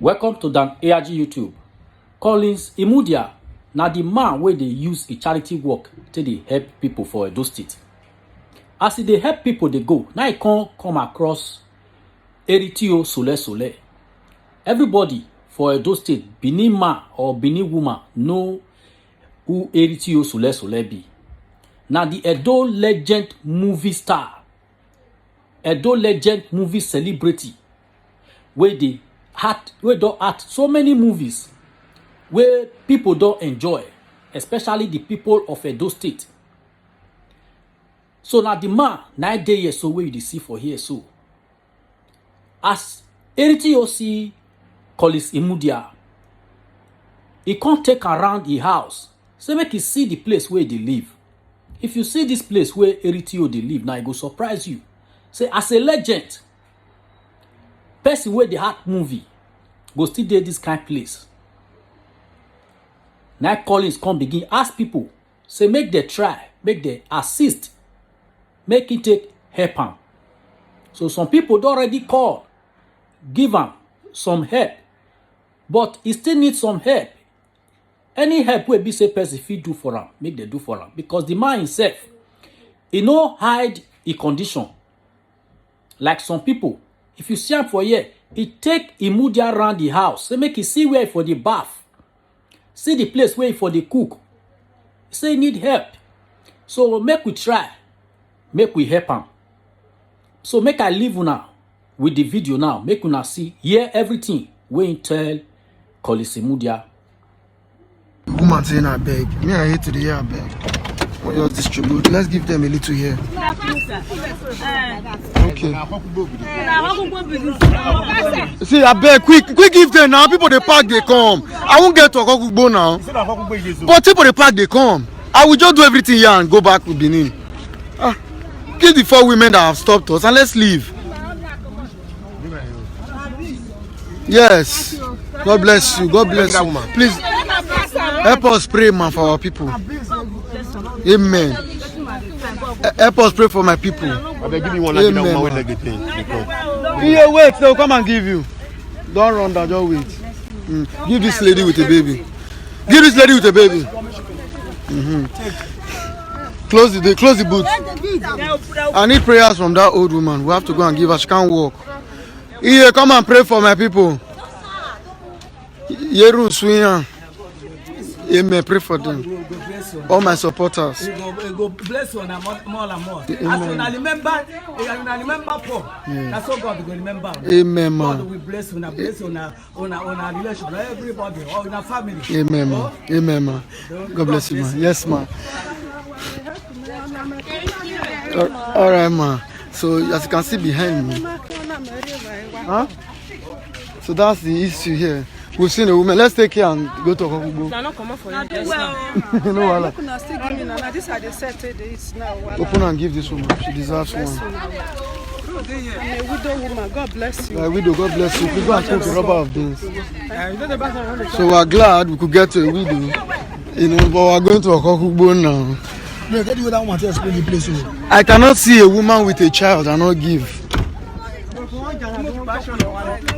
Welcome to Dan ARG YouTube. Collins Imudia, now the man where they use a charity work to they help people for Edo State. As they help people, they go. Now I can't come across Eritio Sole. Everybody for Edo State, Benin man or Benin woman, know who Eritio Sole be. Now the Edo legend movie star, Edo legend movie celebrity, where they don't act so many movies where people don't enjoy, especially the people of Edo State. So now the man 9 days so where you see for here so. As Eritio see Collins Imudia, he can't take around the house. So make you see the place where they live. If you see this place where Eritio they live, now it go surprise you. Say as a legend, person where they had movie go still dey this kind of place. Now Collins come begin ask people, say make they try, make they assist, make it take help am. So some people don't already call, give am some help, but he still need some help. Any help wey be say person fit do for am, make they do for am, because the man himself, he no hide his condition. Like some people, if you see am for here, he take Imudia around the house, say make he see where for the bath, see the place where for the cook. Say he need help, so make we try, make we help am. So make I leave una with the video now, make una see, hear everything wey he tell Collins Imudia. Woman saying I beg, me I hate to the year I beg. We just distribute. Let's give them a little here. Okay. See, I beg, quick give them now. People they park, they come. I won't get to Okokugbo now. But people they park, they come. I will just do everything here and go back to Benin. Give the 4 women that have stopped us and let's leave. Yes. God bless you. God bless you. Please help us pray, man, for our people. Amen. Help us pray for my people. Amen. Yeah, wait, they'll come and give you. Don't run down, just wait. Give this lady with a baby. Give this lady with a baby. Close the boot. I need prayers from that old woman. We have to go and give her. She can't walk. Yeah, come and pray for my people. Yeru Swiyan. Amen. Pray for them. All my supporters. Go bless you more and more. As you remember Paul. That's all God will remember. Amen, man. God will bless you, bless you on relationship, everybody, all in our family. Amen, man. Amen, man. God bless you, man. Yes, man. All right, man. So as you can see behind me, huh? So that's the issue here. We've seen a woman. Let's take care and go to Okokugbo. Open and give this woman. She deserves one. I'm a widow woman. God bless you. Widow, God bless you. We go and take the rubber of things. So we're glad we could get to a widow. You know, but we're going to Okokugbo now. I cannot see a woman with a child and not give.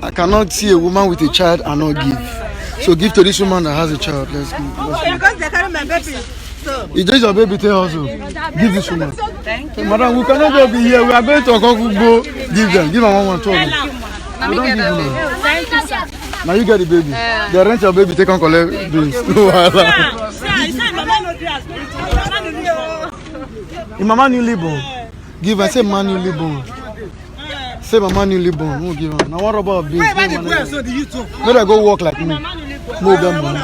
I cannot see a woman with a child and not give. So give to this woman that has a child. Let's give. Because they carry my baby. So It is your baby tell also. Give this woman. Thank you. Madam, we cannot just be here. We are going to Okokugbo. Give them. Give them one. We don't give them. thank you, sir. Now you get the baby. They rent your baby, take and collect bills. Mama newly born. Give her, say man newly born. Say mama newly born. Won't give her. Now what about this? Let her go walk like me. No them money.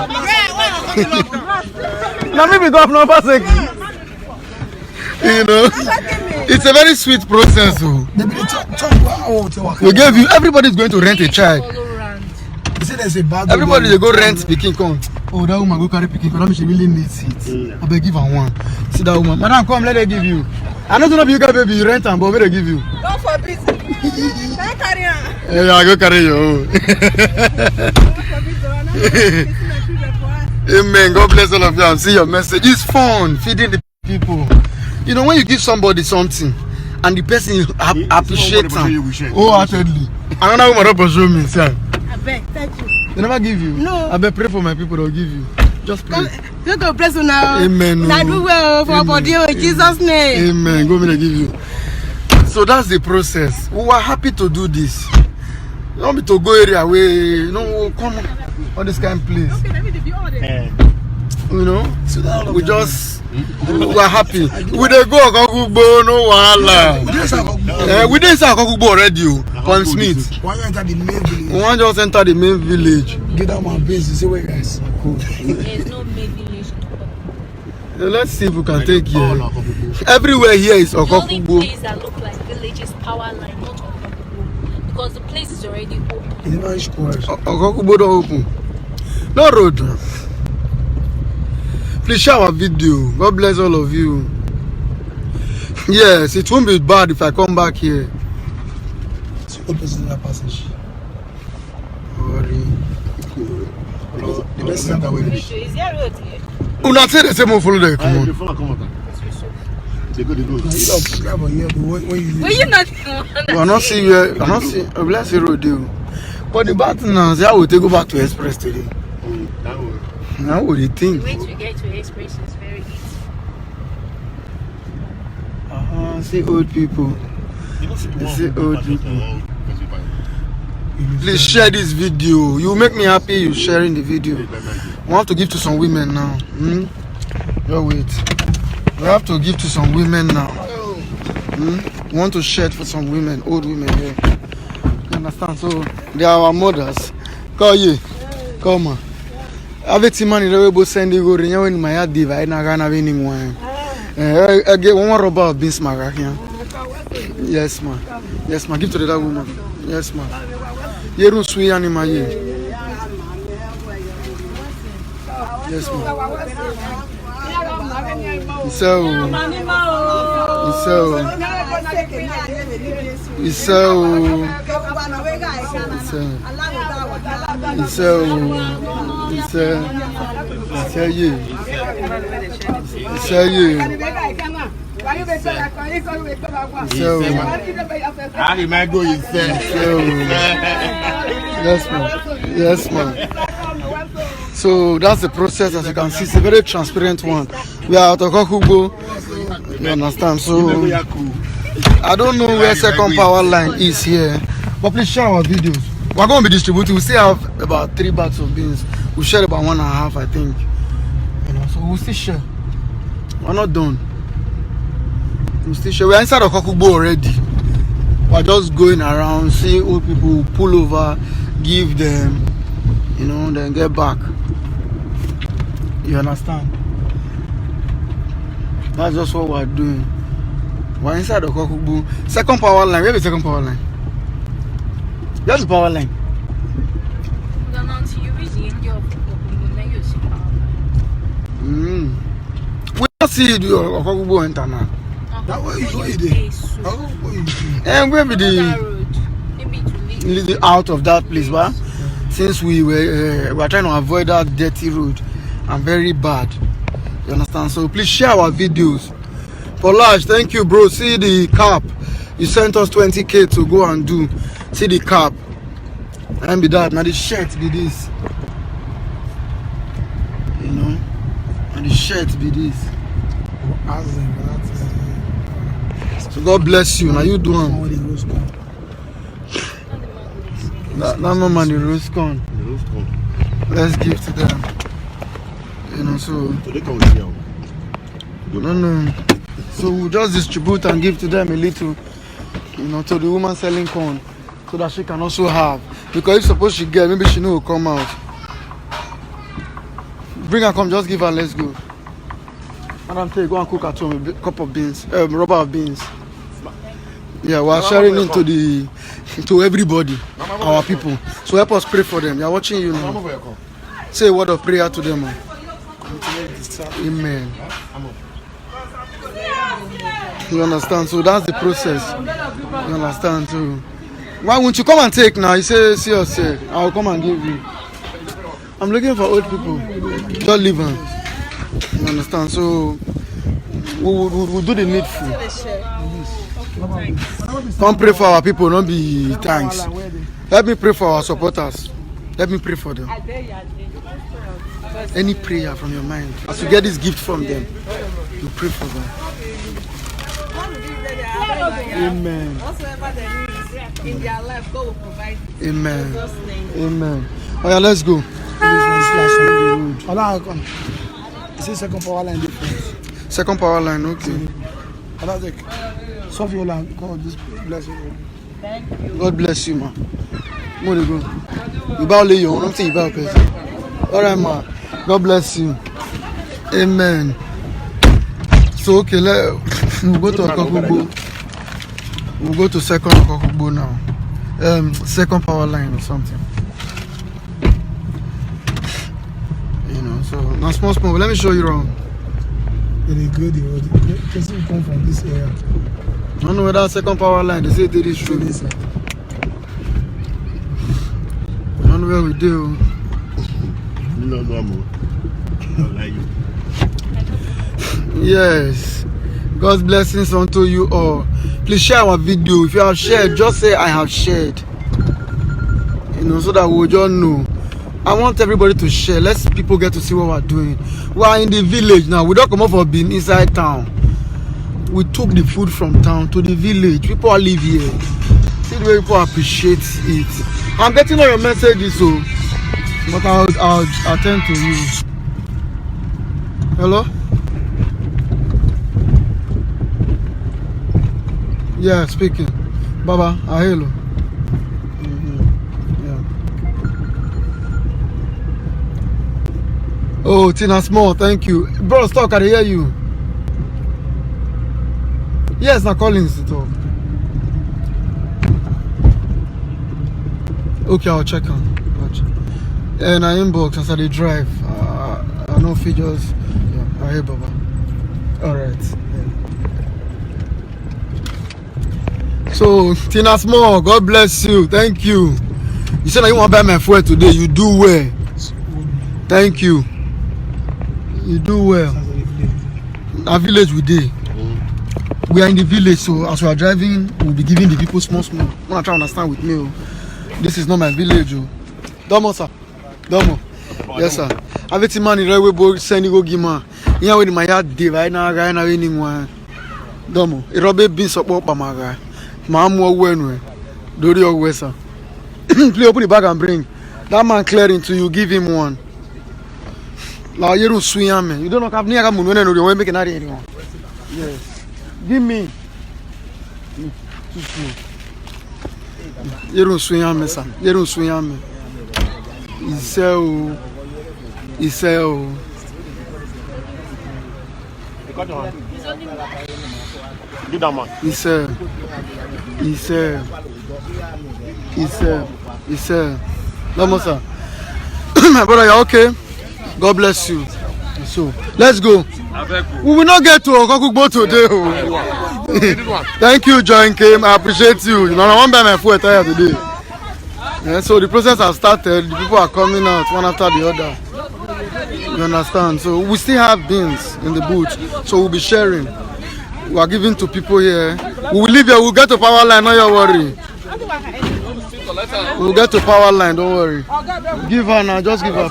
Now maybe go up number 6. You know, it's a very sweet process. We gave you. Everybody's going to rent a child. Everybody they go rent speaking come. Oh, that woman go carry picking. That means she really needs it. I beg give her one. See that woman. Madam, come, let her give you. I don't know if you got baby, you rent and but where they give you. Go for business. Carry on. Yeah, go carry your own. Amen. God bless all of you and see your message. It's fun feeding the people. You know, when you give somebody something and the person appreciates them wholeheartedly. Another woman don't pursue me, sir. I beg, thank you. They never give you? No. I better pray for my people, they'll give you. Just pray. Go bless you now. Amen. I do well for body in Jesus' name. Amen. Go me give you. So that's the process. We were happy to do this. You want me to go area where you know come on this kind of place. Okay, let me do all this. You know, we just we are happy. We dey go Okokugbo, no wahala. We didn't say Okokugbo already, Con Smith. Why you enter the main village? We want just enter the main village. Get down my base, you see where guys. Cool. There's no main village. Let's see if we can take here. Everywhere here is The only Okokugbo. place that look like village is power line, not Okokugbo. Because the place is already open. It's very squares. Okokugbo don't open. No road. Please share our video. God bless all of you. Yes, it won't be bad if I come back here. It's opposite that passage. Worry. The best is that way. Is there road here? Una say the same one follow there. Come on. You don't grab a year, but when you Were you not? I not see where. I not see. I bless you road deal. But the bad thing now is I will take go back to Express today. Now what do you think? The way to get to Express is very easy. See old people. See old people. Please share this video. You make me happy you sharing the video. We have to give to some women now. Just wait. We have to give to some women now. We want to share it for some women, old women here. You understand? So they are our mothers. Call you. Come on. Avec money they will send you go in my yard diva na gana winning one. I get one rubber of beans maga here. Yes ma. Yes ma. Give to the other woman. Yes ma. Yeru sweet animal ye. Yes ma. Yes ma. So that's the process. As you can see, it's a very transparent one. We are at Okokugbo. You understand? So I don't know where second power line is here, but please share our videos. We're going to be distributing. We still have about 3 bags of beans. We shared about 1.5, I think. You know, so we'll still share. We're not done. We'll still share. We're inside Okokugbo already. We're just going around, see old people, pull over, give them, you know, then get back. You understand? That's just what we're doing. We're inside Okokugbo. Second power line. Where is the second power line? That's the power line. Then until you reach the end of Okokugbo, then you see power line. We don't see the Okokugbo enter now. that way you did. Oh, And where be That the road. Maybe to leave. lead out of that place, but since we were trying to avoid that dirty road and very bad. You understand? So please share our videos. For large, thank you, bro. See the cap. You sent us 20K to go and do. See the cap. And be that. Now the shirt be this. You know? And the shirt be this. So God bless you. Now you do one. That man the roast corn. Let's give to them. You know, so no. So we'll just distribute and give to them a little, you know, to the woman selling corn, so that she can also have. Because if suppose she get, maybe she know will come out. Bring her, come, just give her, let's go. Madam, take, go and cook at home a cup of beans, rubber of beans. Yeah, we're sharing it to everybody, our people. So help us pray for them. They are watching you now. Say a word of prayer to them. Amen. You understand? So that's the process. You understand too. Why won't you come and take now? You say, see us here. I'll come and give you. I'm looking for old people. Just leave them. You understand? So we'll do the needful. Come pray for our people, don't be thanks. Help me pray for our supporters. Let me pray for them. Any prayer from your mind. As you get this gift from them, you pray for them. Amen. Whatsoever they need in their life, God will provide. Amen. Amen. Oh yeah, let's go. It's a second power line difference. Second power line, okay. Sophie Ola, God just bless you. God bless you, man. More to go. You bow lay your own thing, you bow person. Alright, man. God bless you. Amen. So okay, we'll go to Okokugbo. We'll go to second Okokugbo now. Second power line or something. You know, so now small, but let me show you around. It is good, the person come from this area. I don't know whether second power line, they say it is true. I don't know where we do. No, more. Like you. Yes. God's blessings unto you all. Please share our video. If you have shared, just say I have shared. You know, so that we'll just know. I want everybody to share. Let people get to see what we're doing. We are in the village now. We don't come up for being inside town. We took the food from town to the village. People live here. See the way people appreciate it. I'm getting all your messages, so but I'll attend to you. Hello? Yeah, speaking. Baba, hello. Yeah. Oh, Tina Small, thank you. Bro, stop, I hear you. Yes, na Collins to talk. Okay, I'll check on. And I inbox as I drive. I know figures. Yeah, I hear Baba. Alright. Yeah. So, Tina Small, God bless you. Thank you. You said that you want to buy my food today. You do well. Thank you. You do well. Our village we did. We are in the village, so as we are driving, we'll be giving the people small. Wanna try to understand with me. This is not my village. Domo, sir. Domo. Yes, sir. Aveti man in railway board sending go gima. Yeah, with my yard day right now, anyone. Domo. Irobe bin support pamaga. Mamu wenwe. Dori ogwesa. Please open the bag and bring. That man clearing to you, give him one. La yeru suyame. You don't know have near no way making that anyone. Yes. Give me. Yeru suyame sa. Yeru suyame. Iseo. Give that man. Iseo. Lamosa. My brother, you're okay? God bless you. So, let's go. We will not get to Okokugbo today. Thank you, John Kim. I appreciate you. You know, I want to buy my food today. Yeah, so the process has started. The people are coming out one after the other. You understand? So we still have beans in the booth. So we'll be sharing. We are giving to people here. We will leave here. We'll get to power line. No, you worry. We'll get to power line. Don't worry. Give her now. Just give her.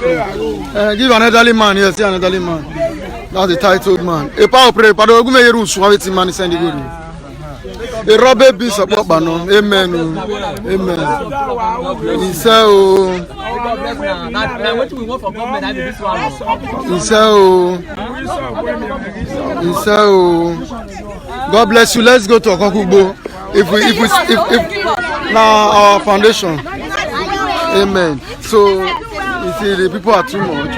Give an elderly man. Yes, see an elderly man. That's the titled man. A power pray. But we're going to use one man. Send the good. A rubber bean support bano. Amen. Amen. He said, God bless you. Let's go to Okokugbo. If now our foundation. Amen. So you see the people are too much.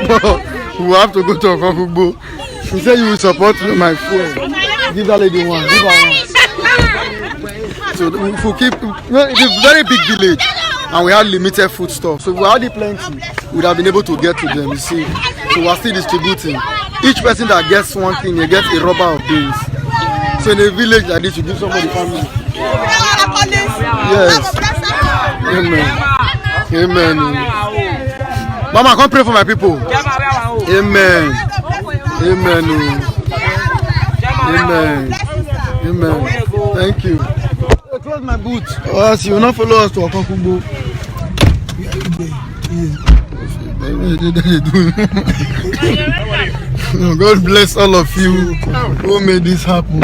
We have to go to Okokugbo. He said you will support my friend. Give that lady one. Give her one. So if we keep, it's a very big village and we have limited food stuff. So if we had plenty, we would have been able to get to them, you see. So we are still distributing. Each person that gets one thing, they get a rubber of beans. So in a village like this, you give somebody family. Yes. Amen. Amen. Mama, come pray for my people. Amen. Amen. Amen. Amen. Thank you. Close my boot. Or else you will not follow us to Okokugbo. God bless all of you who made this happen.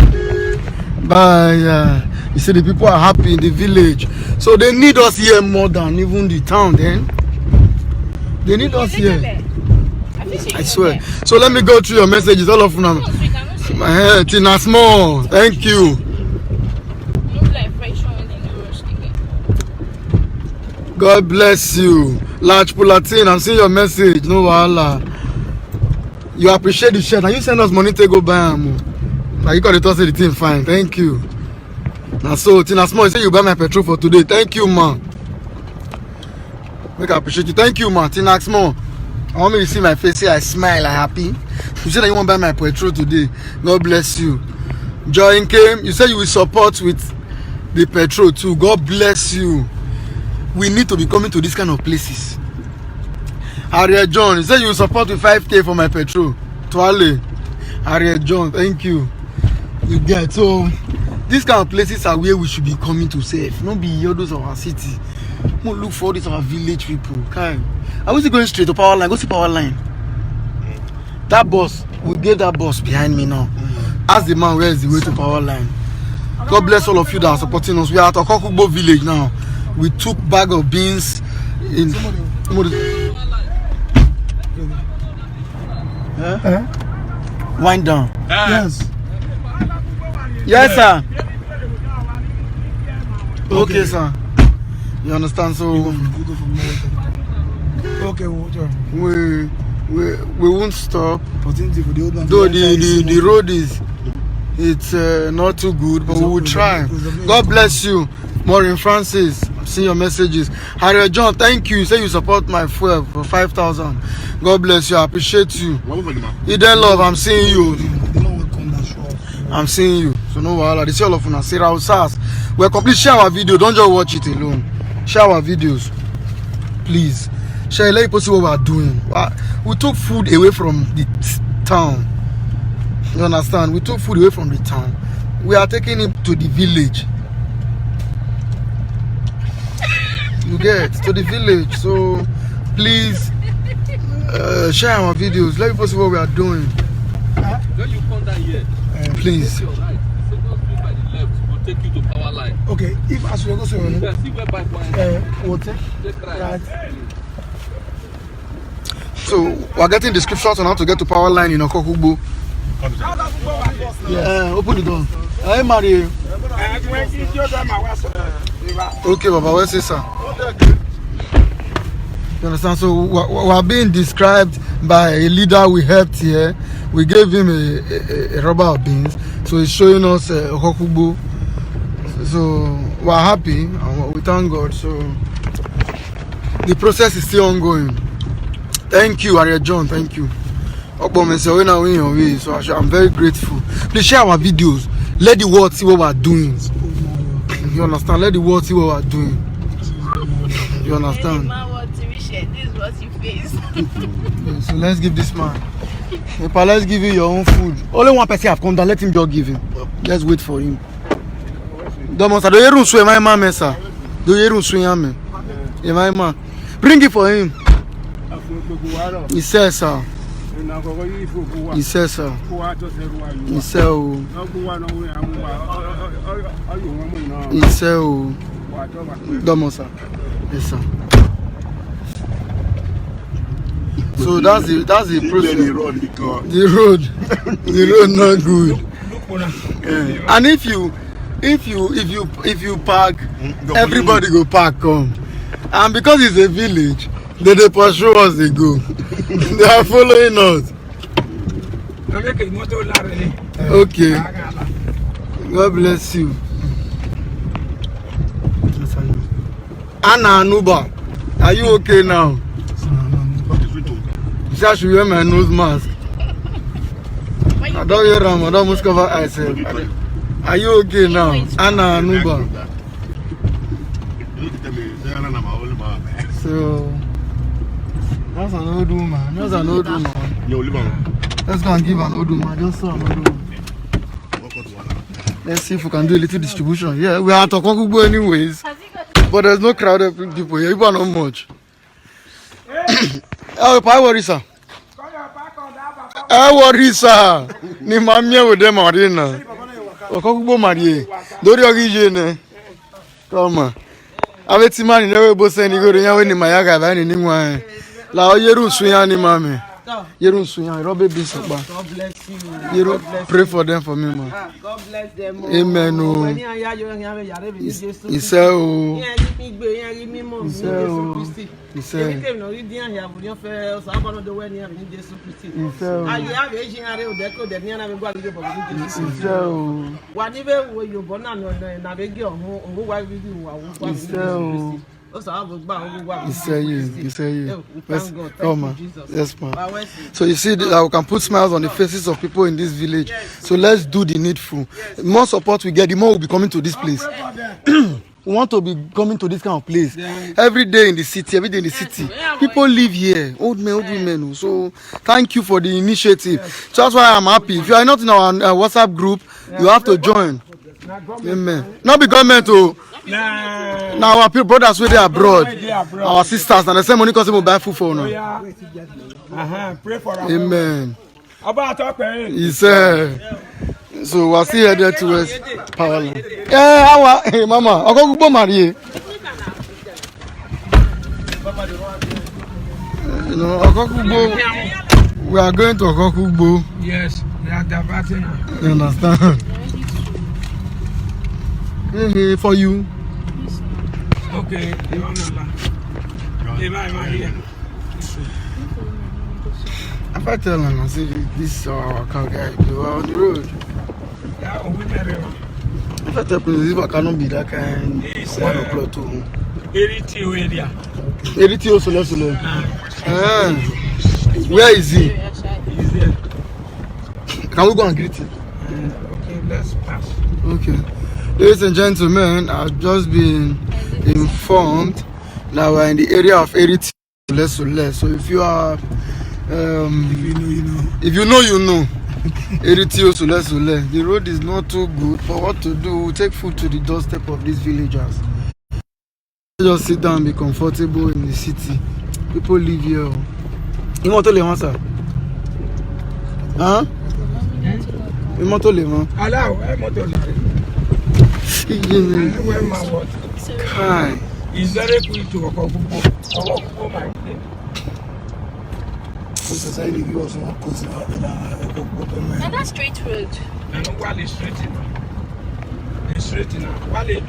Bye. You see, the people are happy in the village, so they need us here more than even the town. Then they need us here. I swear. So let me go through your messages, all of them. My head, Tina Small. Thank you. God bless you. Large Pulatin, I'm seeing your message. No wahala. You appreciate the shirt. And you send us money to go buy them. Now you got to toss the thing fine. Thank you. Now so Tina Small, you say you buy my petrol for today. Thank you, man. Make I appreciate you. Thank you, man. Tina Small. I want me to see my face, say I smile, I'm happy. You said that you want to buy my petrol today. God bless you. Joy came. You said you will support with the petrol too. God bless you. We need to be coming to this kind of places. Harriet John, you said you will support with 5K for my petrol. Twale. Harriet John, thank you. You get so these kind of places are where we should be coming to save. Not be all those of our city. We look for this our village people. Okay. I was going straight to power line. Go see power line. That bus, we get that bus behind me now. Ask the man where is the way to power line. God bless all of you that are supporting us. We are at Okokugbo village now. We took bag of beans in. Wind down. Yes. Yes, sir. Okay, sir. You understand? So Okay, we won't stop. Though the road is not too good, but we will try. God bless you, Maureen Francis. I'm seeing your messages. Harriet John, thank you. You say you support my fuel for 5,000. God bless you. I appreciate you. Eden Love, I'm seeing you. I'm seeing you. So no wahala. This is all of us. Sarah Osas. We're complete. Share our video. Don't just watch it alone. Share our videos, please. Share. Let people see what we're doing. We took food away from the town. You understand? We took food away from the town. We are taking it to the village. You get to the village. So please share our videos. Let people see what we are doing. When you come down here, please. take your right. Second street by the left will take you to power line. Okay, if as you go so You can see where bike line. we'll take Right. So we're getting the scriptures on how to get to power line in Okokugbo. Yeah, open the door. Hey, Mario. Okay, Baba, where's this, sir? You understand? So we are being described by a leader we helped here. We gave him a rubber of beans. So he's showing us Okokugbo. So we're happy and we thank God. So the process is still ongoing. Thank you, Harriet John. Thank you. So I'm very grateful. Please share our videos. Let the world see what we're doing. You understand? Let the world see what we're doing. You understand? This is what you face. So let's give this man. Let's give you your own food. Only one person have come down. Let him just give him. Let's wait for him. Bring it for him. He says, sir. He says, sir. He says, oh. He says, oh. Domo, sir. Yes, sir. So that's the process. The road not good. Yeah. And if you park, everybody go park come. And because it's a village, they pursue us, they go. They are following us. Okay. God bless you. Anna Anuba, are you okay now? I should wear my nose mask. I don't wear them, I don't must cover eyes. Are you okay now? Anna Anuba. So that's an old woman. That's an old woman. Let's go and give an old woman. Just saw an old woman. Let's see if we can do a little distribution. Yeah, we are at Okokugbo anyways. But there's no crowded people here. People are not much. Oh, I worry, sir. I worry, sir. Ni mamia with them marina. Okokugbo marie. Dori ogije ne. Come on. Abeti mani newe bo se ni goro yan we ni mayaga ba ni nwa. La oyeru suyan ni mame. Yerun suyan robe bi sopa. God bless you. Yeru pray for them for me, man. God bless them. Amen. Oh. Ise o. Come on. Yes, man. So you see that we can put smiles on the faces of people in this village. So let's do the needful. The more support we get, the more we'll be coming to this place. We want to be coming to this kind of place every day in the city, every day in the city. People live here, old men, old women. So thank you for the initiative. So that's why I'm happy. If you are not in our WhatsApp group, you have to join. Amen. Not be government, oh. Now our people, brothers with they abroad, our sisters, and the same money because they buy food for now. Pray for us. Amen. About talking. He said. So we'll see here towards power line. Yeah, hey, mama. I'll go to Marie. You know, we are going to Okokubo. Yes, we are diverting. You understand? For you. Okay. If I tell them, I say, this is our car guy, we are on the road. If I tell people, I cannot be that kind, 1 o'clock too. Eritio area. Eritio Solo. Where is he? He's there. Can we go and greet him? Okay, let's pass. Okay. Ladies and gentlemen, I've just been informed that we're in the area of Eritio Solo. So if you are if you know, you know. Eritio Sole. The road is not too good, but what to do? We'll take food to the doorstep of these villagers. Just sit down and be comfortable in the city. People live here. You want to live, sir? Huh? You want to live? Allow, I'm not Kai. It's very quick to walk over my day. And that's straight road. And while it's straight enough. While it's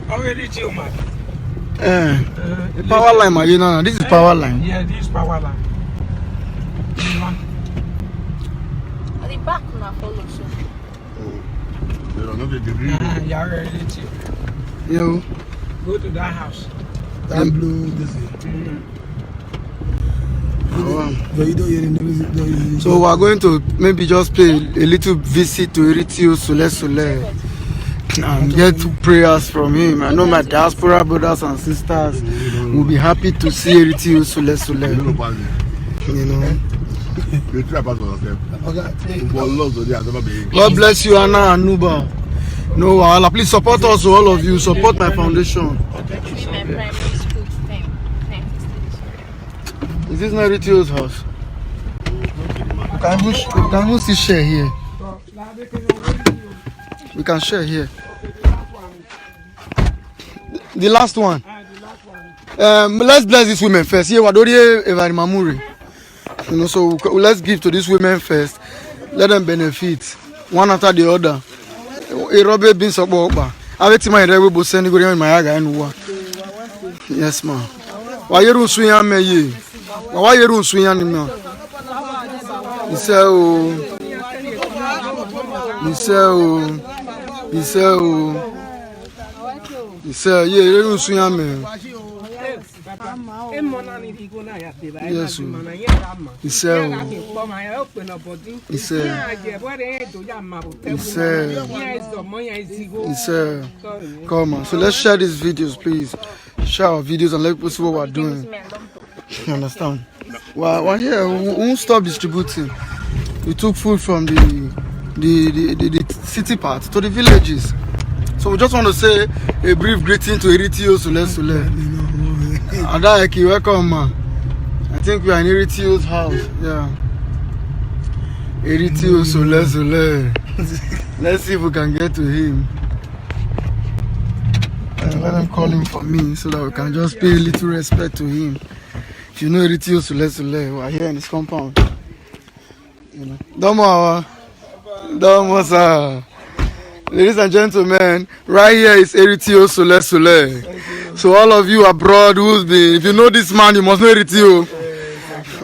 already chill, man. The power line, man. You know, this is power line. Yeah, this is power line. At the back, now follow so. You are already chill. Yo. Go to that house. That blue, this is. So we are going to maybe just pay a little visit to Eritio Sole and get prayers from him. I know my diaspora brothers and sisters will be happy to see Eritio Sole. You know. God bless you, Anna and Nuba. No, Allah, please support us, all of you. Support my foundation. Is this not Eritio's house? Can we still share here? We can share here. The last one. Let's bless these women first. Here, Wadori Evari Mamuri. You know, so let's give to these women first. Let them benefit one after the other. Erobe bin soboba. Avetima irewe bo send go in mayaga enwa. Yes, ma. Wa yeru suyan meye. Wa yeru suyan ni ma. Iseo. Iseo ye yeru suyan me. Yes, come on. So let's share these videos, please. Share our videos and let people see what we're doing. You understand? Well, here we won't stop distributing. We took food from the city part to the villages. So we just want to say a brief greeting to Eritio Sole. Adaeki, welcome, man. I think we are in Eritio's house. Yeah. Eritio Sole. Let's see if we can get to him. Let them call him for me so that we can just pay a little respect to him. If you know Eritio Sole, we are here in his compound. You know. Domo, sir. Ladies and gentlemen, right here is Eritio Sole. So all of you abroad who's been, if you know this man, you must know Eritio.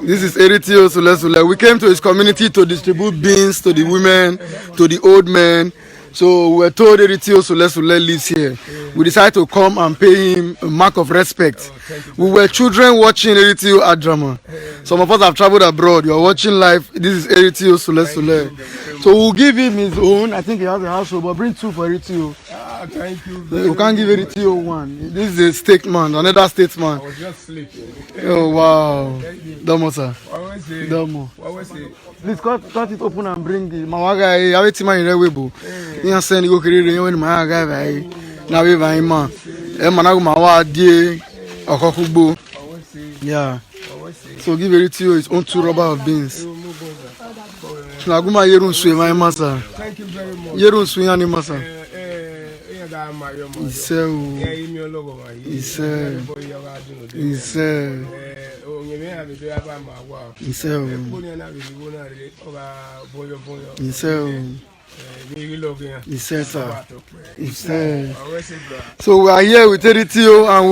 This is Eritio Sole. We came to his community to distribute beans to the women, to the old men. So we were told Eritio Sole lives here. We decided to come and pay him a mark of respect. We were children watching Eritio at drama. Some of us have traveled abroad. You are watching live. This is Eritio Sole. So we'll give him his own. I think he has a household, but bring 2 for Eritio. Thank you. We can't give Eritio 1. This is a statesman, another statesman. I was just sleeping. Oh wow. Domo, sir. Domo. What it? Please cut it open and bring the Mawaga. I wait man in Rewebo. You send you go create you in my guy. Now we buy man. Managu Mawa die Okokubo. Yeah. So give Eritio his own 2 rubber of beans. Naguma yerun suwe my master. Thank you very much. Yerun suwe ani master. So we are here with Eritio and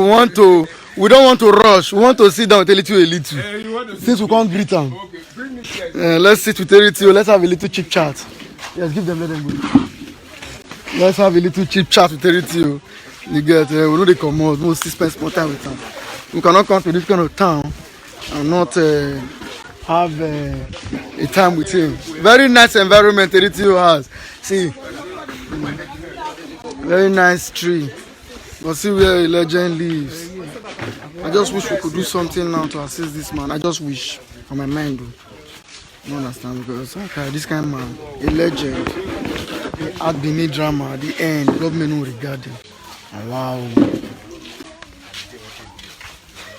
we don't want to rush. We want to sit down with Eritio a little. Since we can't greet him. Let's sit with Eritio. Let's have a little chit chat. Yes, give them, let them go. Let's have a little chit chat with Eritio. You get, we know they come out. We must spend more time with them. We cannot come to this kind of town and not have a time with him. Very nice environment Eritio has. See, very nice tree. But see where a legend lives. I just wish we could do something now to assist this man. I just wish for my mind. I don't understand because okay, this kind of man, a legend, had been a drama at the end, government will regard him. Oh, wow.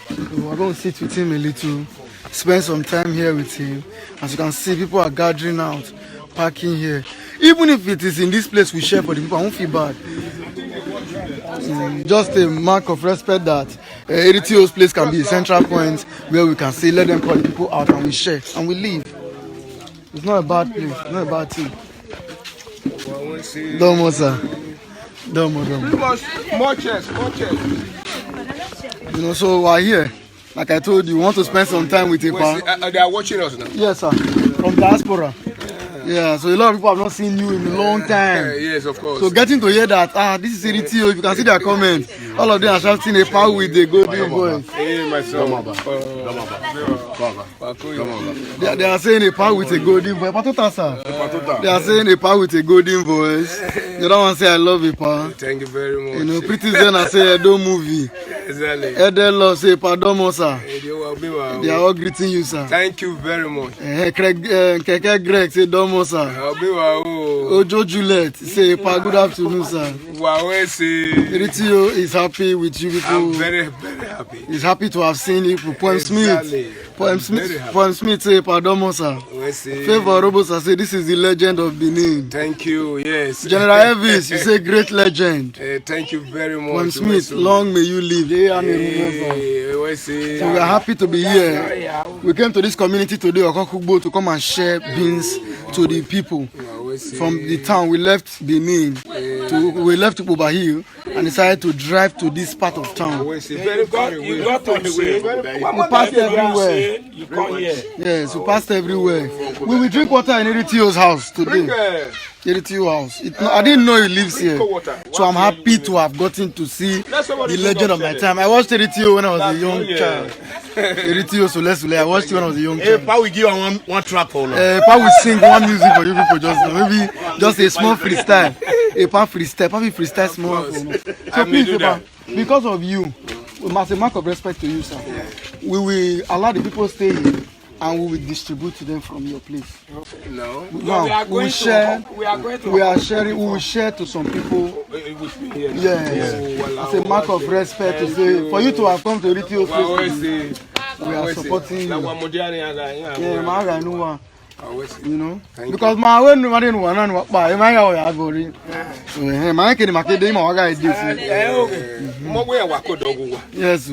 So we're going to sit with him a little, spend some time here with him. As you can see, people are gathering out, parking here. Even if it is in this place we share for the people, I won't feel bad. Just a mark of respect that Eritio's place can be a central point where we can say, let them call the people out and we share and we leave. It's not a bad place, it's not a bad thing. Domo, sir. Domo. More chairs. You know, so we're here. Like I told you, we want to spend some time with Epa. They are watching us now? Yes, sir. From diaspora. Yeah, so a lot of people have not seen you in a long time. Yes, of course. So getting to hear that, this is Eritio, if you can see their comments, all of them are shouting Epa with the golden voice. Hey, my son. They are saying Epa with a golden voice. Patota, sir. They are saying Epa with a golden voice. The other one say, I love Epa. Thank you very much. You know, Pretty Zena say, Edo movie. Exactly. Edo say, Padomo, sir. They are all greeting you, sir. Thank you very much. Keke Greg say, Domo, sir. Ojo Juliet say, Pa, good afternoon, sir. Eritio is happy with you people. I'm very, very happy. He's happy to have seen you. Poem Smith say, Pa, Domo, sir. Favor Robosa say, this is the legend of Benin. Thank you, yes. General Elvis, you say, great legend. Thank you very much. Poem Smith, long may you live. So we are happy to be here. We came to this community today, Okokugbo, to come and share beans to the people from the town. We left Benin, we left Uba Hill and decided to drive to this part of town. You got to say, we passed everywhere. You come here. Yes, we passed everywhere. We will drink water in Eritio's house today. Eritio house. I didn't know he lives here. So I'm happy to have gotten to see the legend of my time. I watched Eritio when I was a young child. Eritio Sole. I watched it when I was a young child. Pa will give one track for now. Pa will sing one music for you people just now. Maybe just a small freestyle. Pa freestyle. Pa will freestyle small. So please, Pa, because of you, we must a mark of respect to you, sir. We will allow the people stay here and we will distribute to them from your place. No. No, we are we going will share. We are going to. We are sharing. We will share to some people. Yes, as a mark of respect to say for you to have come to Eritio place. We are supporting you. Yeah, my guy, you know, because my when we didn't want to buy my agori. My kid, my kid, my guy did. Yes.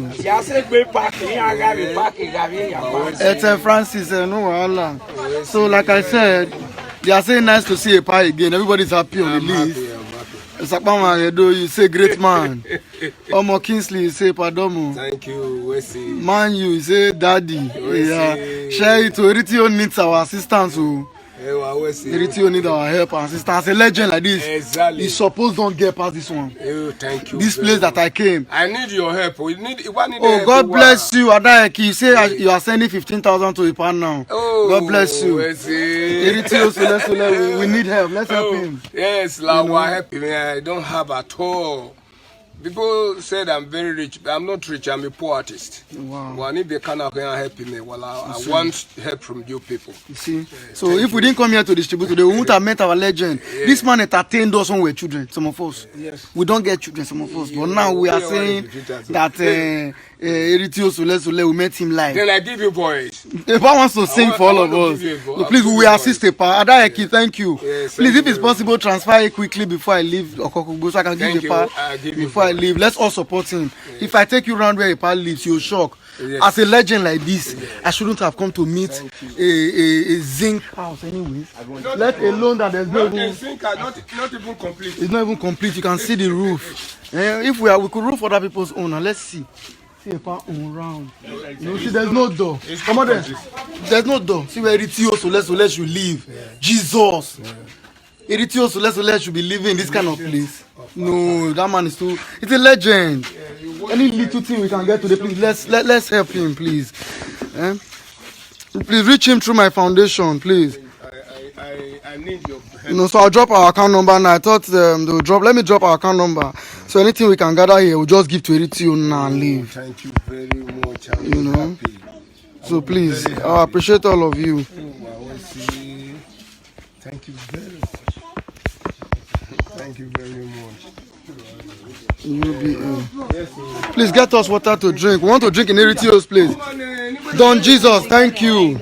It's Francis, no. So, like I said, they are saying nice to see a pie again. Everybody's happy on the list. You say great man. Omo Kingsley, you say Padomo. Thank you, Wesley. Man, you say daddy. Yeah. Share it to Eritio needs our assistance. Eritio need our help and assistance. A legend like this. Exactly. You suppose don't get past this one. Thank you. This place that I came. I need your help. We need. Oh, God bless you, Adaeki. You say you are sending 15,000 to Ipan now. Oh, God bless you. Eritio, we need help. Let's help him. Yes, Lawa, help him. I don't have at all. People said I'm very rich. I'm not rich. I'm a poor artist. Wow. Well, if they cannot help me, well, I want help from you people. You see? So if we didn't come here to distribute today, we wouldn't have met our legend. Yeah. This man entertained us when we were children, some of us. Yes. We don't get children, some of us. But now we are saying that Eritio Sule, we met him live. Then I give you boys. If I want to sing for all of us, so please, we will assist Epa. Adaeki, thank you. Yes, please, if it's possible, transfer it quickly before I leave Okokugbo so I can give Epa before I leave. Let's all support him. Yes. If I take you around where Epa lives, you'll shock. Yes. As a legend like this, yes. I shouldn't have come to meet a zinc house anyways. Let alone that there's no even zinc are not even complete. It's not even complete. You can see the roof. If we could roof other people's own. Now let's see. See Epa on round. You see, there's no door. Come on there. There's no door. See where Eritio so let you live. Yeah. Jesus. Yeah. Eritio so let you be living in this kind of place. No, that man is too. It's a legend. Any little thing we can get today, please let's help him, please. Please reach him through my foundation, please. I need your help. You know, so I'll drop our account number now. I thought they'll drop. Let me drop our account number. So anything we can gather here, we'll just give to Eritio now and leave. Thank you very much. You know. So please, I appreciate all of you. Thank you very much. Thank you very much. Please get us water to drink. We want to drink in Eritio's place. Don Jesus, thank you.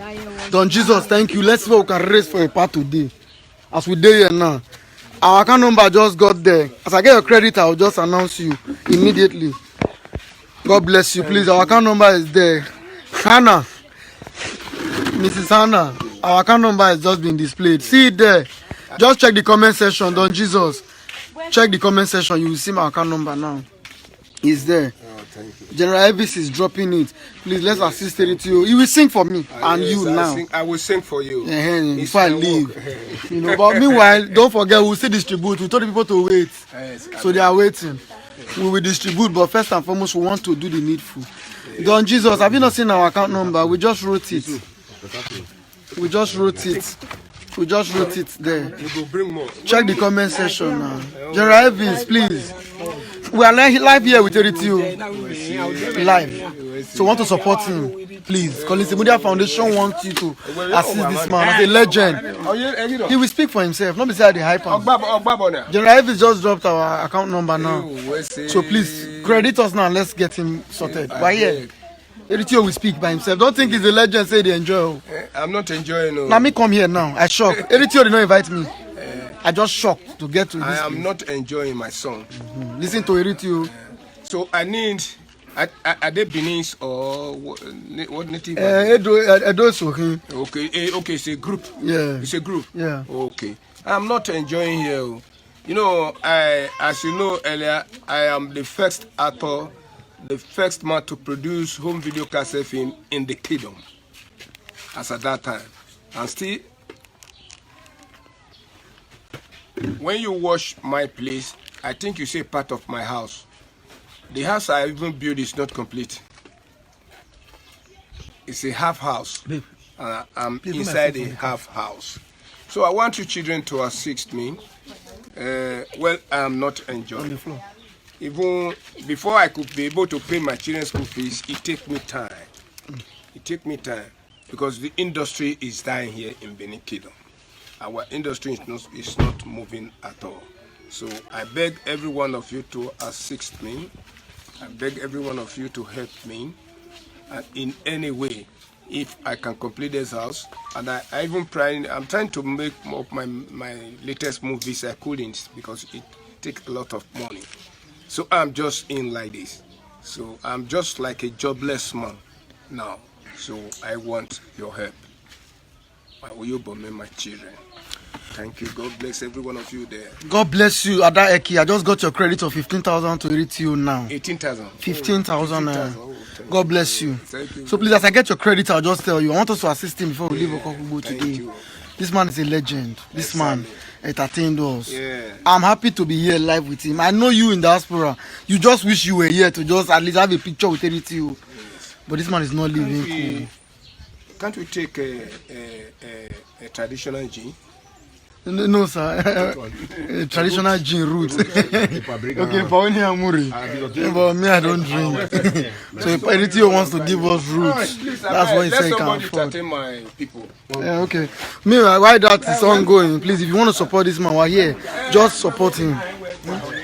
Don Jesus, thank you. Let's see what we can raise for a part today. As we do here now. Our account number just got there. As I get your credit, I'll just announce you immediately. God bless you. Please, our account number is there. Hannah. Mrs. Hannah. Our account number has just been displayed. See it there. Just check the comment section. Don Jesus. Check the comment section. You will see my account number now. It's there. Oh, thank you. General Elvis is dropping it. Please, let's assist it to you. You will sing for me and yes, you now. I will sing for you. Before I leave. You know, but meanwhile, don't forget, we'll still distribute. We told the people to wait. Yes, so they are waiting. We will distribute, but first and foremost, we want to do the needful. Yes. Don Jesus, have you not seen our account number? We just wrote it. We just wrote it. We just wrote it there. Check the comment section now. General Evans, please. We are live here with Eritio. Live. So want to support him. Please. Collins Media Foundation wants you to assist this man as a legend. He will speak for himself. Not beside the hype. General Evans just dropped our account number now. So please credit us now and let's get him sorted. But yeah. Eritio will speak by himself. Don't think he's a legend, say they enjoy. I'm not enjoying. No. Now me come here now. I shocked. Eritio did not invite me. I just shocked to get to this. I am not enjoying my song. Listen to Eritio. So I need. Are they Benin's or what native? Edo is working. Okay, it's a group. Yeah. It's a group. Yeah. Okay. I'm not enjoying here. You know, as you know earlier, I am the first actor, the first man to produce home video cassette film in the kingdom. As at that time. And still, when you watch my place, I think you say part of my house. The house I even built is not complete. It's a half house. I'm inside a half house. So I want you children to assist me. Well, I'm not enjoying. On the floor. Even before I could be able to pay my children's school fees, it takes me time. It takes me time. because the industry is dying here in Benin Kingdom. Our industry is not moving at all. So I beg every one of you to assist me. I beg every one of you to help me in any way. If I can complete this house, and I'm trying to make up my latest movies. I couldn't because it takes a lot of money. So I'm just in like this. So I'm just like a jobless man now. So I want your help. Will you bomb my children? Thank you. God bless every one of you there. God bless you, Ada Eki. I just got your credit of 15,000 to read to you now. 18,000. 15,000. God bless you. Thank you. So please, as I get your credit, I'll just tell you. I want us to assist him before we leave Okokubo today. You. This man is a legend. This man entertained us. Yeah. I'm happy to be here live with him. I know you in diaspora. You just wish you were here to just at least have a picture with Eriti. Yes. But this man is not living cool. Can't we take a traditional gin? No, sir. Traditional gin route. Okay, for only Amuri. But me, I don't drink. So if Eriti wants to give us roots, that's what he said he can afford. My people. Yeah, okay. Meanwhile, while that is ongoing, please, if you want to support this man, we're here. Just support him.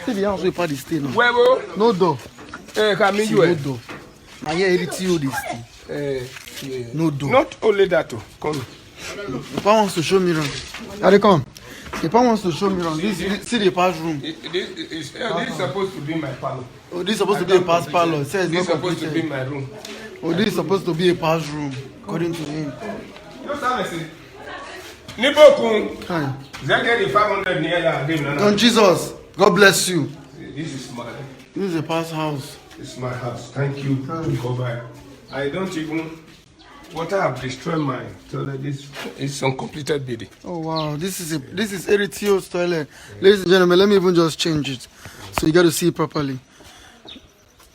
See the house we part the stay now. No door. See, no door. I hear Eriti this thing. No door. Not only that, come. The pa wants to show me around. How they come? The pa wants to show me around. This see the past room. This is supposed to be my parlor. Oh, this is supposed to be a past parlor. It says this is not supposed completed. to be my room. Oh, this is supposed to be a past room, according to him. Hi. Don Jesus, God bless you. This is a past house. This is my house. Thank you. I don't even. Water have destroyed my toilet. This is uncompleted building. Oh wow, this is Eritio's toilet. Ladies and gentlemen, let me even just change it so you got to see it properly.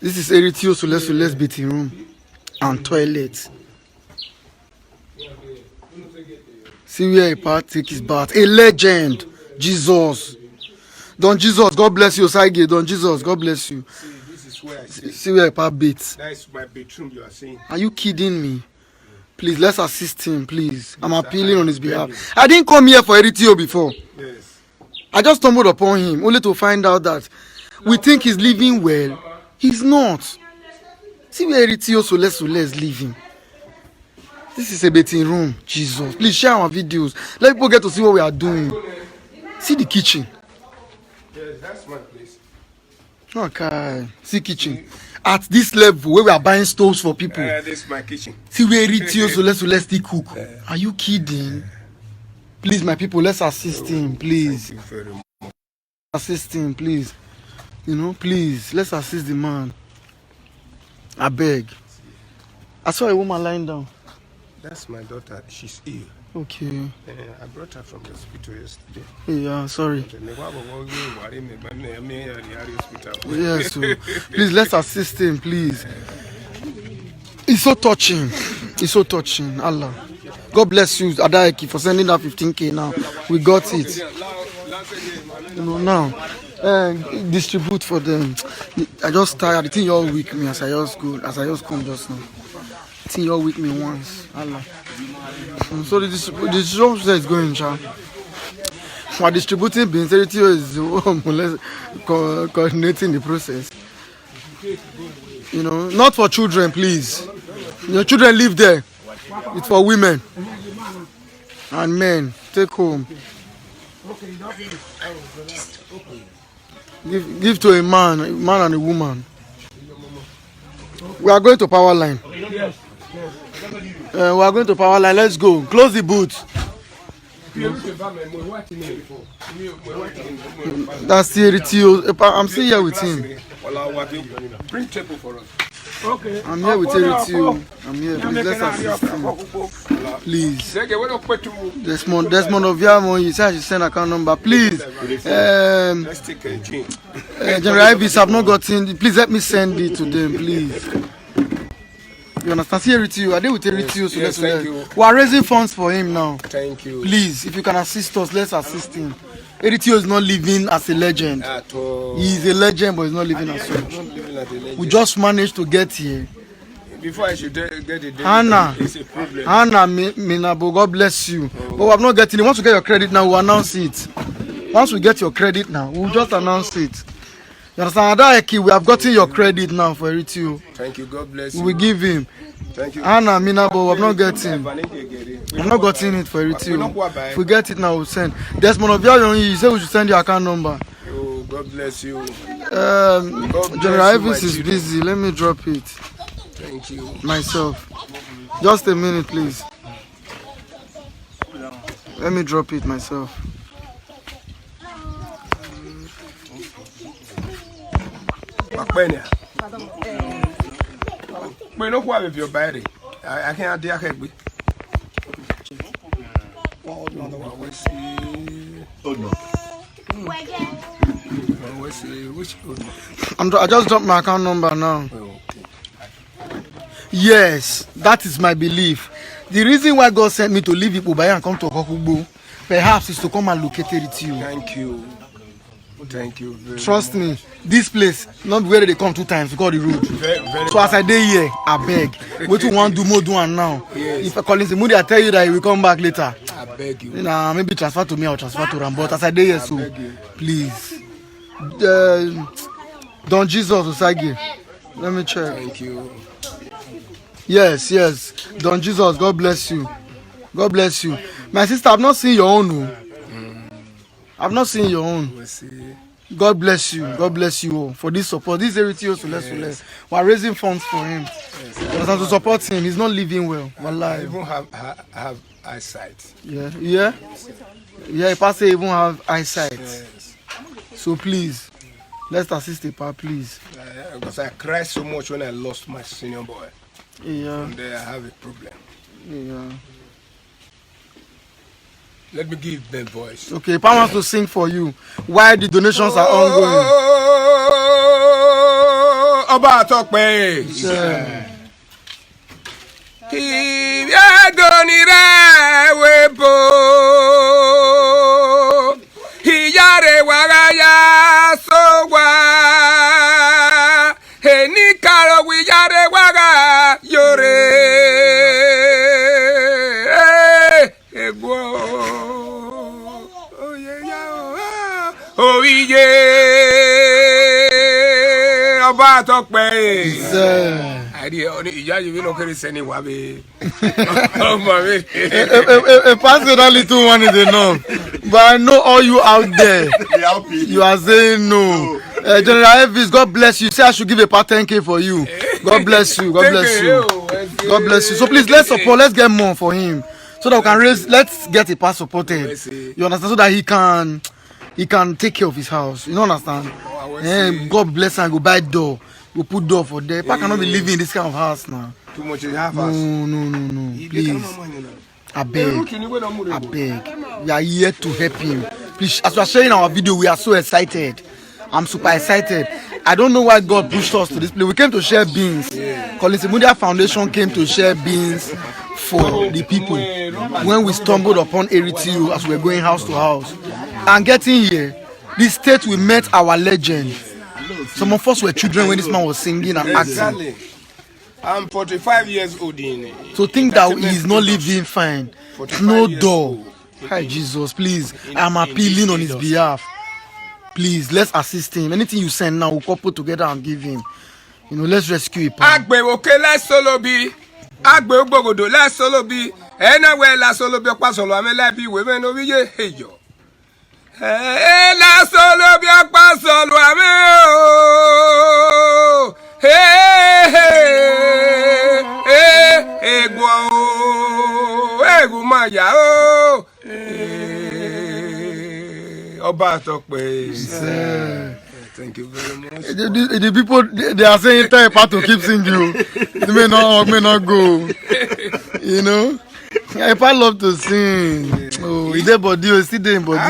This is Eritio's Sules beating room and toilet. See where a part take his bath. A legend, Jesus. Don Jesus, God bless you, Saige. Don Jesus, God bless you. This is where I see where a part beats. That is my bedroom. You are seeing. Are you kidding me? Please, let's assist him, please. I'm appealing on his behalf. I didn't come here for Eritio before. Yes. I just stumbled upon him, only to find out that we think he's living well. He's not. See where Eritio Sules is living. This is a betting room. Jesus. Please share our videos. Let people get to see what we are doing. See the kitchen. Yes, that's my place. Okay. See kitchen. At this level where we are buying stoves for people. This is my kitchen. See where Eritio Sules still cook. Are you kidding? Please, my people, let's assist him, please. Thank you very much. Assist him, please. You know, please, let's assist the man. I beg. I saw a woman lying down. That's my daughter. She's ill. Okay. I brought her from the hospital yesterday. Yeah, sorry. Yes, so please let's assist him, please. It's so touching. It's so touching. Allah. God bless you, Adaiki, for sending that 15K now. We got it. You know, now. Distribute for them. I just tired. I think you all weak me as I just come just now. I think you all weak me once. Allah. So the distribution is going, child. We are distributing beans. Eritio is coordinating the process. You know, not for children, please. Your children live there. It's for women and men. Take home. Give to a man and a woman. We are going to power line. We are going to power line. Let's go. Close the boot. That's the Eritio. I'm still here with him. Bring table for us. Okay. I'm here with Eritio. I'm here. Please, let's assist him. Please. Desmond of Yamo, you said I should send account number. Please. Let's take a gin. General Ibis, I've not gotten. Please let me send it to them, please. You understand? See Eritio. I deal with Eritio. So yes, thank you. We are raising funds for him now. Thank you. Please, if you can assist us, let's assist him. Eritio is not living as a legend. At all. He is a legend, but he's not living as such. We just managed to get here. before I should get it, Anna, it's a problem. Anna Minabo, God bless you. Oh. But we have not getting it. Once we get your credit now, we'll announce it. Once we get your credit now, we'll just announce it. You understand? We have gotten your credit now for it too. Thank you, God bless you. We will give him. Thank you. Anna Minabo, we have not getting. I'm not getting it for it too. If we get it now, we'll send. There's one of you say we should send your account number. Oh, God bless you. General Evans is busy. Let me drop it. Thank you. Myself. Just a minute, please. Let me drop it myself. But no what with your body. I can't do it. Oh no. I just dropped my account number now. Yes, that is my belief. The reason why God sent me to leave Ipobayi and come to Okokugbo, perhaps is to come and locate it to you. Thank you. Thank you very Trust much. me, this place, not where they come 2 times because the road. Very so as I dey here, I beg. What you want to do more do and now? Yes. If I call in Moody, I tell you that he will come back later. I beg you. Nah, maybe transfer to me or transfer to Ram. But as I dey here, so please. Don Jesus Osage. Let me check. Thank you. Yes. Don Jesus, God bless you. God bless you. My sister, I've not seen your own. I've not seen your own. We'll see. God bless you. God bless you all for this support. This is everything else. We are raising funds for him. Yes. To support him. He's not living well. I even have eyesight. Yeah. Pastor even have eyesight. Yes. So please, let's assist the pa, please. Because I cried so much when I lost my senior boy. Yeah. And there I have a problem. Yeah. Let me give them voice. Okay, Pa wants to sing for you while the donations are ongoing. Oba Tokpe. Iyare wagaya sowa. Eni karo wiyare waga yore. Oye, Oba Tokpe. Ìyá yìí ló kéré sẹ́ni wá bí. A person that little one is enough. But I know all you out there. You are saying no. General Elvis, God bless you. Say I should give a part 10K for you. God bless you. God bless you. God bless you. So please let's support. Let's get more for him, so that we can raise. Let's get a part supported. You understand? So that he can take care of his house. You don't understand? God bless and go buy door. Go put door for there. Pa cannot be living in this kind of house now. Too much in half house. No. Please. I beg. We are here to help him. Please, as we are sharing our video, we are so excited. I'm super excited. I don't know why God pushed us to this place. We came to share beans. Collins Imudia Foundation came to share beans for the people when we stumbled upon Eritiu as we were going house to house. And getting here, this state we met our legend. Some of us were children when this man was singing and acting. I'm 45 years old. So think that he's not living fine. No door. Hi Jesus, please. I'm appealing on his behalf. Please, let's assist him. Anything you send now, we'll couple together and give him. You know, let's rescue him. Agbe oke let's solo be. Agbe ogbogodo let's solo be. Anywhere let's solo be. Okpa solo amela bi we no bi ye heyo. La solo bi okpa solo ame o. Egu maya o. Oba Tokpe. Thank you very much. The people they are saying tell part to keep singing. They may not go. You know, I love to sing. Oh, he there body, he still there in body.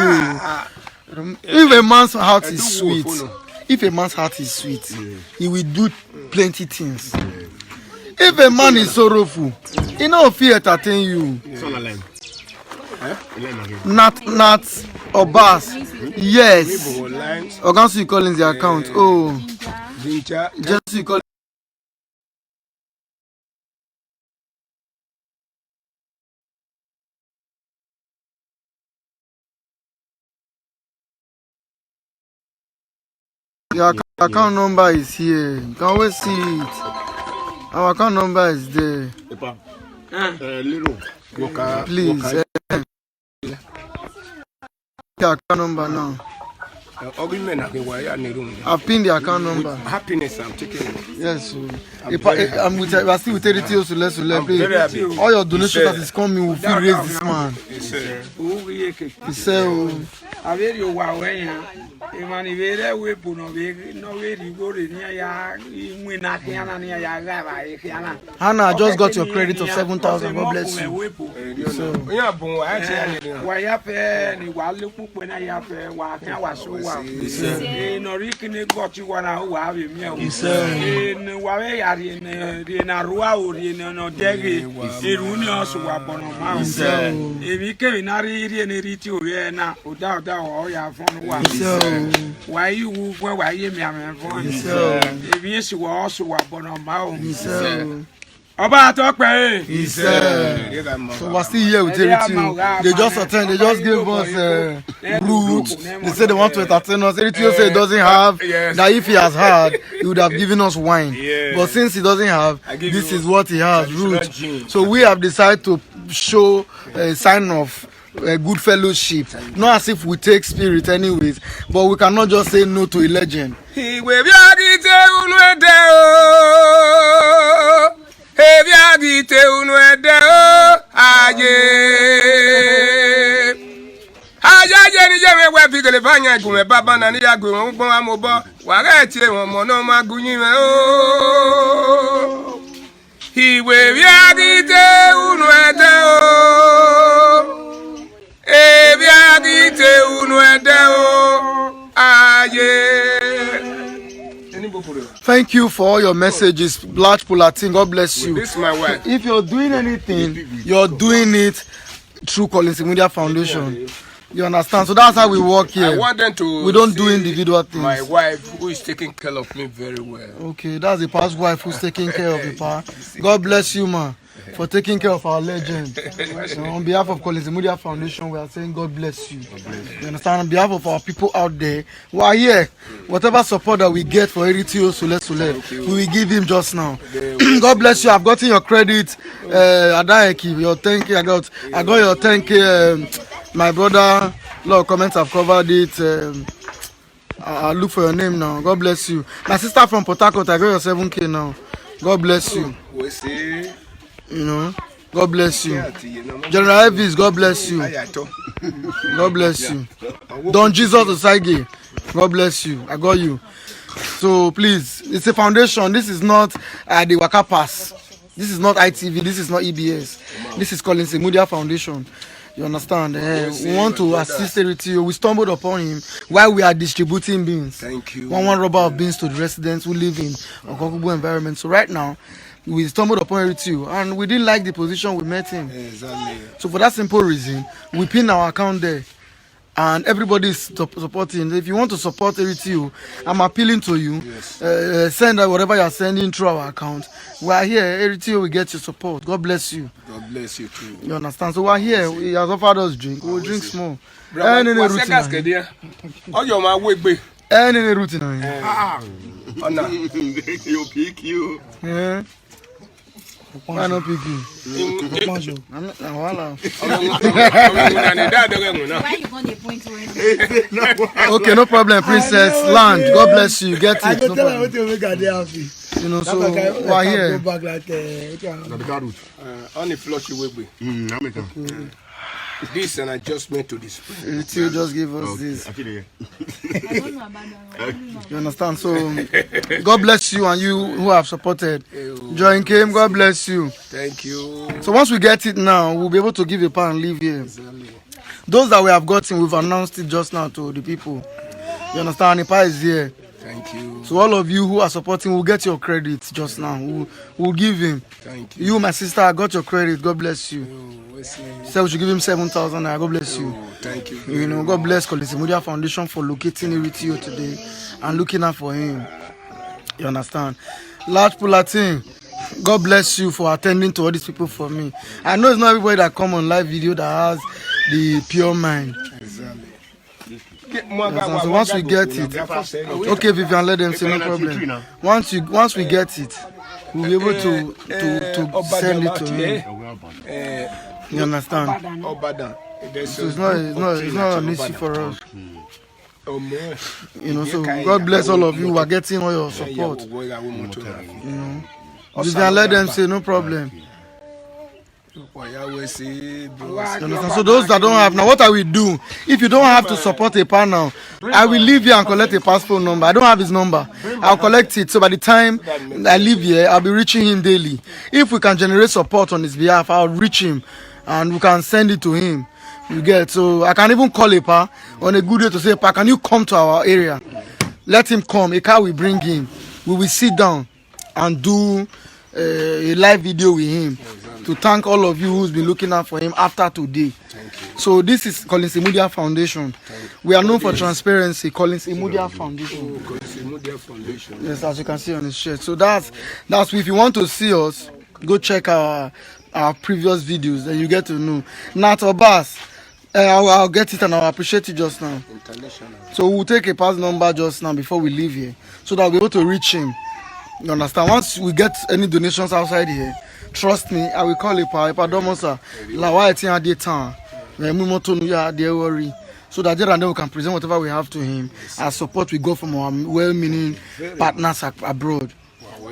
If a man's heart is sweet, he will do plenty things. If a man is sorrowful, he no fit entertain you. Not Obas. Yes. Ogansu calling the account. Oh. Just you call Your account number is here. You can always see it. Our account number is there. Please. Your account number now. I've pinned the account number. Happiness, I'm taking it. Yes, I'm still with 30 so let's all your donations that is coming will feel raise this man. He said, Hannah, I just got your credit of 7,000. God bless you. Why you why you me am phone? If you also wa bono Oba talk pe. He said, so we're still here with Eritio. They just attend, they just gave us route. They said they want to entertain us. Eritio said he doesn't have, that if he has had, he would have given us wine. But since he doesn't have, this is what he has, route. So we have decided to show a sign of good fellowship. Not as if we take spirit anyways, but we cannot just say no to a legend. Eviagite unwedeo aye aye ni jeme we bigele fanya gume baba na ni agun won gbon amobo wa re ti won mo no ma gunyin me o iwe eviagite unwedeo eviagite unwedeo aye. Thank you for all your messages, Large Pulatin. God bless you. This is my wife. If you're doing anything, you're doing it through Collins Media Foundation. You understand? So that's how we work here. I want them to. We don't do individual things. My wife, who is taking care of me very well. Okay, that's the past wife who's taking care of the pa. God bless you, man, for taking care of our legend. So on behalf of Collins Media Foundation, we are saying God bless you. You understand? On behalf of our people out there who are here, whatever support that we get for Eritio Sule, we will give him just now. God bless you. I've gotten your credit, Adaeki, your 10K. I got your 10K. My brother, a lot of comments have covered it. I'll look for your name now. God bless you. My sister from Port Harcourt, I got your 7K now. God bless you. You know, God bless you. General Elvis, God bless you. God bless you. Don Jesus Osage, God bless you. I got you. So please, it's a foundation. This is not the Waka Pass. This is not ITV. This is not EBS. This is Collins Media Foundation. You understand? We want to assist Eritio. We stumbled upon him while we are distributing beans. Thank you. One rubber of beans to the residents who live in a comfortable environment. So right now, we stumbled upon Eritio and we didn't like the position we met him. Exactly. So for that simple reason, we pin our account there. And everybody is supporting. If you want to support Eritio, I'm appealing to you. Yes. Send whatever you are sending through our account. We are here. Eritio will get your support. God bless you. God bless you too. You understand? So we are here. He has offered us drink. We'll drink small. Any routine. Any routine. Yeah. Why not pick you? Why you gonna point to it? Okay, no problem, Princess. Land. God bless you. Get it. No problem. You know, so we're here. Only flush you with this an adjustment to this. You just give us this. I don't know about that. You understand? So God bless you and you who have supported. Join came. God bless you. Thank you. So once we get it now, we'll be able to give a pan and leave here. Those that we have gotten, we've announced it just now to the people. You understand? The pie is here. Thank you. So all of you who are supporting will get your credit just now. We'll give him. Thank you. You, my sister, I got your credit. God bless you. So we should give him 7,000. God bless you. Thank you. You know, God bless Collins Media Foundation for locating Eritio today and looking out for him. You understand? Large Pulatin, God bless you for attending to all these people for me. I know it's not everybody that come on live video that has the pure mind. Exactly. So once we get it, okay, Vivian, let them say no problem. Once we get it, we'll be able to send it to him. You understand? So it's not an issue for us. You know, so God bless all of you who are getting all your support. You know, Vivian, let them say no problem. So those that don't have now, what I will do, if you don't have to support a panel, I will leave here and collect a passport number. I don't have his number. I'll collect it. So by the time I leave here, I'll be reaching him daily. If we can generate support on his behalf, I'll reach him and we can send it to him. You get, so I can even call a pa on a good day to say, pa, can you come to our area? Let him come. A car will bring him. We will sit down and do a live video with him to thank all of you who's been looking out for him after today. So this is Collins Imudia Foundation. We are known for transparency. Collins Imudia Foundation. Collins Imudia Foundation. Yes, as you can see on his shirt. So that's if you want to see us, go check our previous videos, then you get to know. Nat Obas, I'll get it and I'll appreciate it just now. International. So we'll take a pass number just now before we leave here, so that we'll be able to reach him. You understand? Once we get any donations outside here, trust me, I will call Ipa Domosa. So that then we can present whatever we have to him as support we go from our well-meaning partners abroad.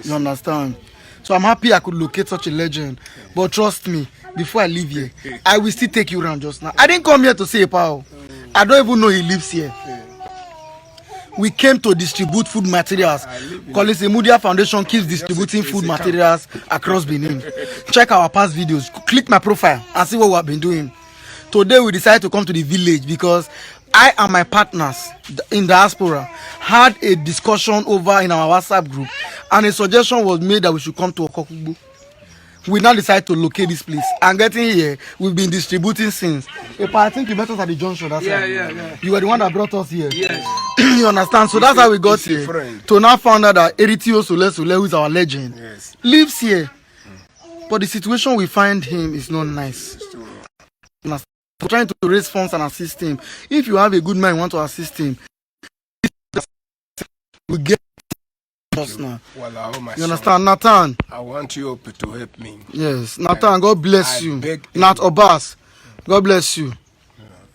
You understand? So I'm happy I could locate such a legend. But trust me, before I leave here, I will still take you around just now. I didn't come here to say Ipa. I don't even know he lives here. We came to distribute food materials. Collins Imudia Foundation keeps distributing food materials across Benin. Check our past videos. Click my profile and see what we have been doing. Today we decided to come to the village because I and my partners in diaspora had a discussion over in our WhatsApp group, and a suggestion was made that we should come to Okokugbo. We now decide to locate this place. And getting here, we've been distributing since. I think you met us at the junction. That's Yeah. You were the one that brought us here. Yes. You understand? So that's how we got here. To now find out that Eritio Sule, who is our legend, lives here. But the situation we find him is not nice. We're trying to raise funds and assist him. If you have a good mind, want to assist him, we get us now. You understand, Nathan? I want you to help me. Yes, Nathan, God bless you. Nat Obas, God bless you.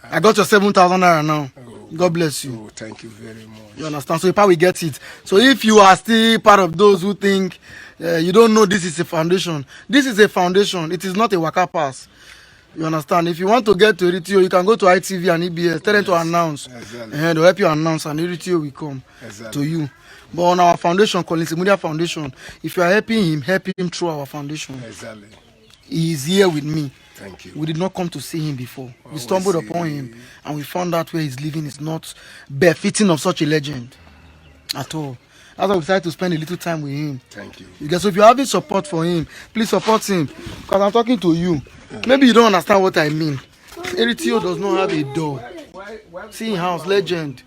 I got your 7,000 naira now. God bless you. Oh, thank you very much. You understand? So Ipa will get it. So if you are still part of those who think you don't know this is a foundation, this is a foundation. It is not a waka pass. You understand? If you want to get to Eritio, you can go to ITV and EBS. Tell them to announce. Exactly. They'll help you announce, and Eritio will come to you. But on our foundation, Collins Imudia Foundation, if you are helping him through our foundation. Exactly. He is here with me. Thank you. We did not come to see him before. We stumbled upon him and we found out where he's living is not befitting of such a legend at all. That's why we decided to spend a little time with him. Thank you. Because so if you're having support for him, please support him. Because I'm talking to you. Maybe you don't understand what I mean. Eritio does not have a door. See house, legend.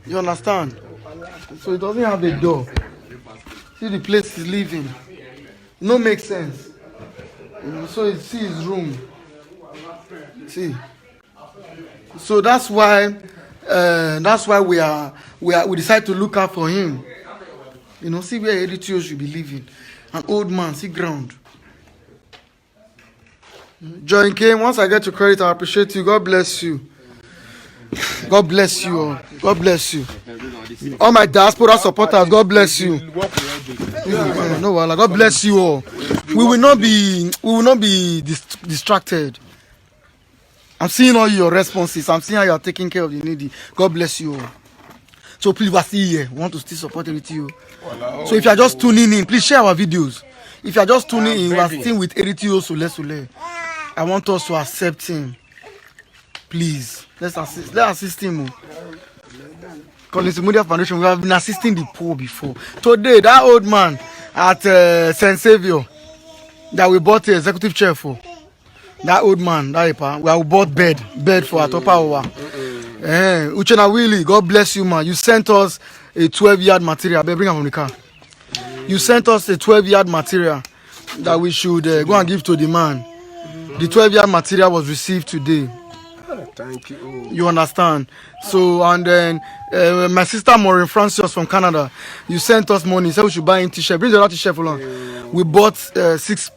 You understand? So it doesn't have a door. See the place he's living. No make sense. So you see his room. See. So that's why we decide to look out for him. You know, see where Eritio should be living. An old man, see ground. Join came. Once I get to credit, I appreciate you. God bless you. God bless you all. God bless you. All my diaspora supporters, God bless you. No, God bless you all. We will not be distracted. I'm seeing all your responses. I'm seeing how you are taking care of the needy. God bless you all. So please, we're still here. We want to still support Eritio. So if you are just tuning in, please share our videos. If you are just tuning in, we are still with Eritio Sule. I want us to accept him. Please, let's assist him. Collins Imudia Foundation, we have been assisting the poor before. Today, that old man at St. Saviour that we bought the executive chair for, that old man, we have bought bed for Atopa. Uchenna Willie, God bless you, man. You sent us a 12-yard material. Bring him from the car. You sent us a 12-yard material that we should go and give to the man. The 12-yard material was received today. Thank you. You understand? So, and then my sister Maureen Francis from Canada, you sent us money. Said we should buy a t-shirt. Bring the other t-shirt for long. We bought 6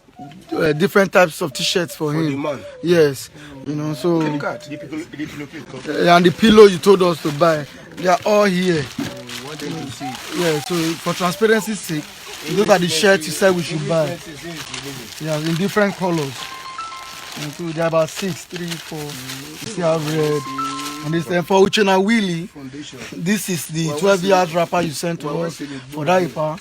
different types of t-shirts for him. The man. Yes, you know. So, Look at. and the pillow you told us to buy, they are all here. Yeah. So for transparency's sake, those are the shirts you said we should buy. Yeah, in different colors. And so there are about 6, 3, 4. You see how red. And this for Uchenna Willie. This is the 12-yard wrapper you sent to us for Daipa.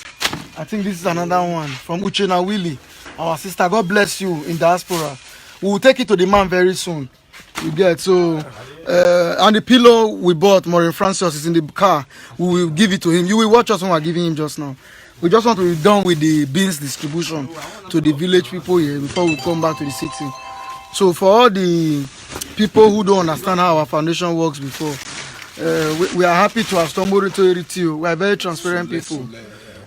I think this is another one from Uchenna Willie, our sister. God bless you in diaspora. We will take it to the man very soon. You get so. And the pillow we bought, Maureen Francis, is in the car. We will give it to him. You will watch us when we are giving him just now. We just want to be done with the beans distribution to the village people here before we come back to the city. So for all the people who don't understand how our foundation works before, we are happy to have stumbled into Eritio. We are very transparent people.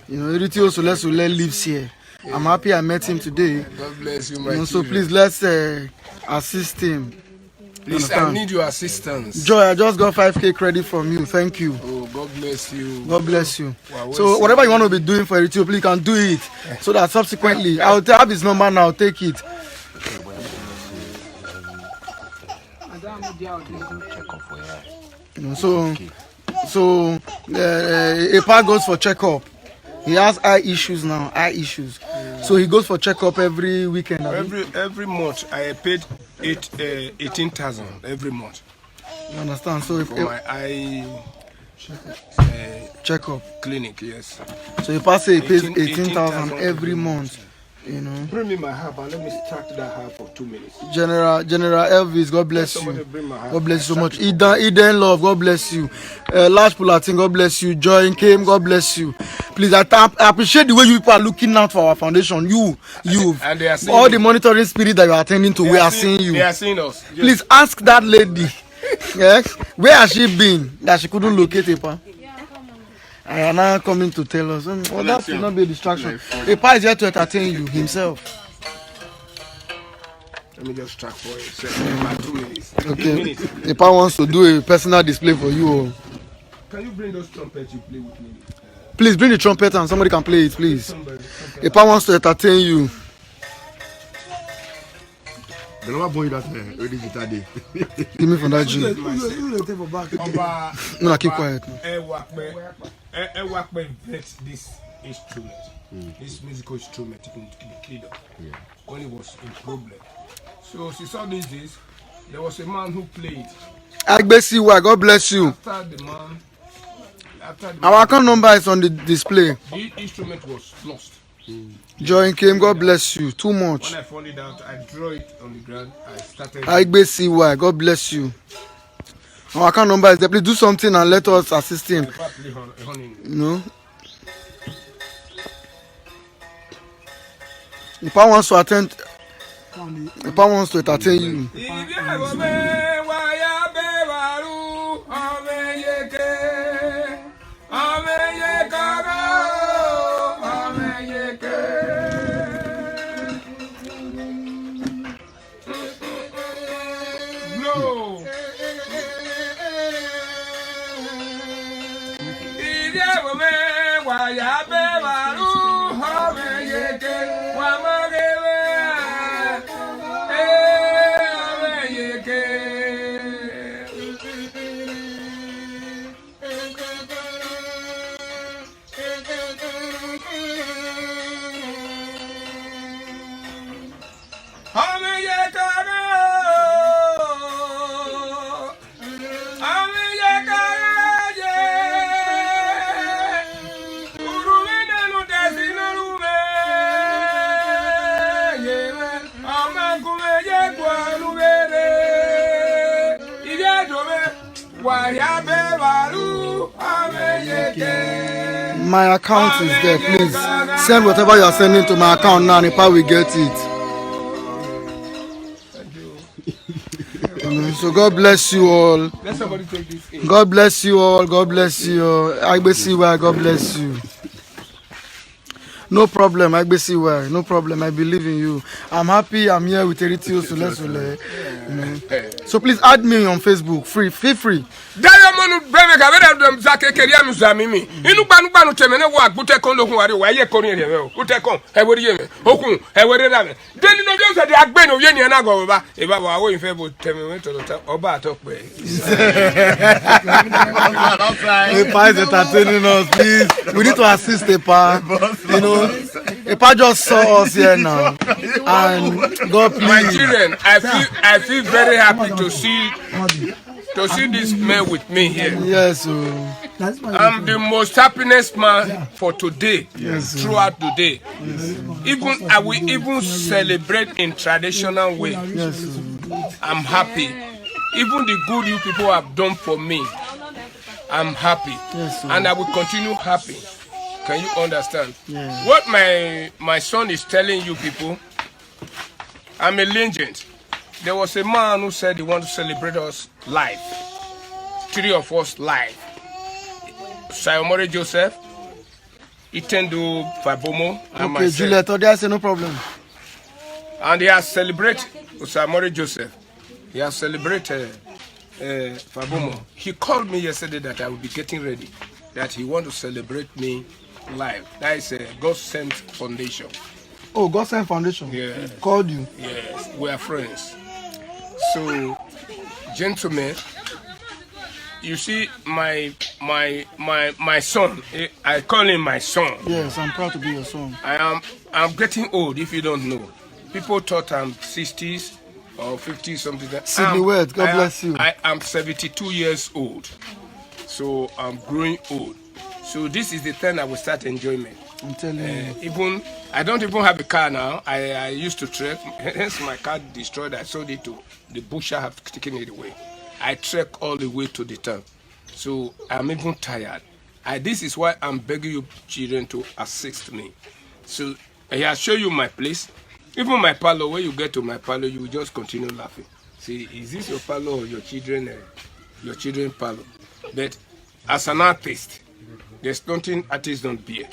You know, Eritio Solesule lives here. I'm happy I met him today. God bless you, my So please let's assist him. Please, I need your assistance. Joy, I just got 5K credit from you. Thank you. Oh, God bless you. God bless you. Wow, So whatever you want to be doing for Eritio, please can do it. So that subsequently, I'll have his number now. Take it. You know, so Epa goes for checkup. He has eye issues now, So he goes for checkup every weekend. Every month I paid 18,000 every month. You understand? So if for my eye checkup clinic, yes. So Epa say he pays 18,000 every month. You know. Bring me my herb and let me start that herb for 2 minutes. General Elvis, God bless you. God bless you so much. Eden Love, God bless you. Large Pulatin, God bless you. Joy Came, God bless you. Please, I appreciate the way you people are looking out for our foundation. You, and they are seeing all the monitoring spirit that you are attending to, we are seeing you. They are seeing us. Yes. Please ask that lady, yes, where has she been that she couldn't locate Epa? I am now coming to tell us. Well, that should not be a distraction. Epa is here to entertain you himself. Let me just track for you. 2 minutes. Okay. Epa wants to do a personal display for you. Can you bring those trumpets you play with me? Please bring the trumpet and somebody can play it, please. Epa wants to entertain you. The number boy that already guitar day. Give me from that G. No, keep quiet. Ewakbe invent this instrument, this musical instrument in the kingdom when he was in problem. So she saw these days, there was a man who played. Agbesiwa, God bless you. After the man, our account number is on the display. The instrument was lost. Joy came, God bless you. Too much. When I found it out, I drew it on the ground. I started. Agbesiwa, God bless you. Our account number is there. Please do something and let us assist him. You know? Epa wants to attend. Epa wants to entertain you. My account is there. Please send whatever you are sending to my account now, and Epa will get it. So God bless you all. Let somebody take this in. God bless you all. God bless you all. Agbesiwa, God bless you. No problem. I see where. No problem. I believe in you. I'm happy. I'm here with Eritio Sule. So please add me on Facebook. Feel free. Diamond baby ka be dem zake keria mi zami mi. Inu gbanu temene wo agbute kon lohun ware wa ye kon ere o. Ute kon e wori ye me. Okun e wori da me. Deni no je se de agbe no ye ni na go baba. E baba wa wo infe bo temene to oba atokpe. Epa is entertaining us, please. We need to assist Epa. You know, Epa just saw us here now. And God please. My children, I feel very happy to see this man with me here. Yes, I'm the most happiest man for today, throughout the day. I will even celebrate in traditional way. I'm happy. Even the good you people have done for me, I'm happy. And I will continue happy. Can you understand? What my son is telling you people, I'm a legend. There was a man who said he wanted to celebrate us live. 3 of us live. Sayomore Joseph, Itendo Fabomo, and myself. Juliet, I say no problem. And he has celebrated Sayomore Joseph. He has celebrated Fabomo. He called me yesterday that I will be getting ready, that he want to celebrate me live. That is a God Sent Foundation. Oh, God Sent Foundation? Yeah. Called you? Yes, we are friends. So, gentlemen, you see my son. I call him my son. Yes, I'm proud to be your son. I'm getting old. If you don't know, people thought I'm 60s or 50 something. Sidney West, God bless you. I am 72 years old, so I'm growing old. So this is the time I will start enjoyment. I'm telling you. I don't even have a car now. I used to trek. Hence my car destroyed. I sold it to the butcher. Have taken it away. I trek all the way to the town. So I'm even tired. This is why I'm begging you children to assist me. So I'll show you my place. Even my parlor. When you get to my parlor, you will just continue laughing. See, is this your parlor or your children parlor? But as an artist, there's nothing artists don't bear.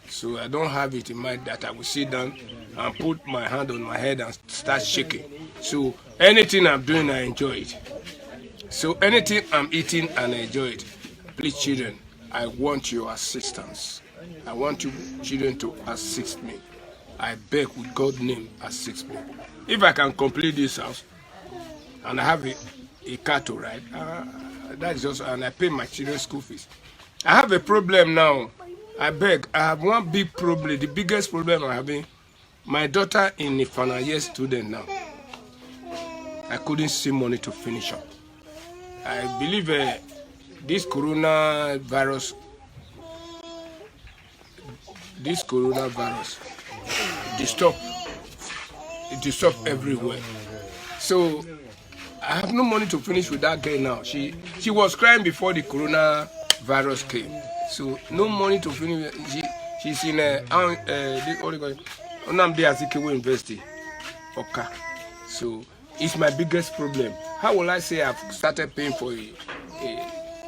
So I don't have it in mind that I will sit down and put my hand on my head and start shaking. So anything I'm doing, I enjoy it. So anything I'm eating, and I enjoy it. Please, children, I want your assistance. I want you children to assist me. I beg with God's name, assist me. If I can complete this house, and I have a car to ride, that's just, and I pay my children's school fees. I have a problem now. I beg. I have one big problem. The biggest problem I'm having, my daughter in a final year student now. I couldn't see money to finish up. I believe this coronavirus disturb everywhere. So I have no money to finish with that girl now. She was crying before the coronavirus came. So no money to finish. She's in Nnamdi Azikiwe University. Okay. So it's my biggest problem. How will I say I've started paying for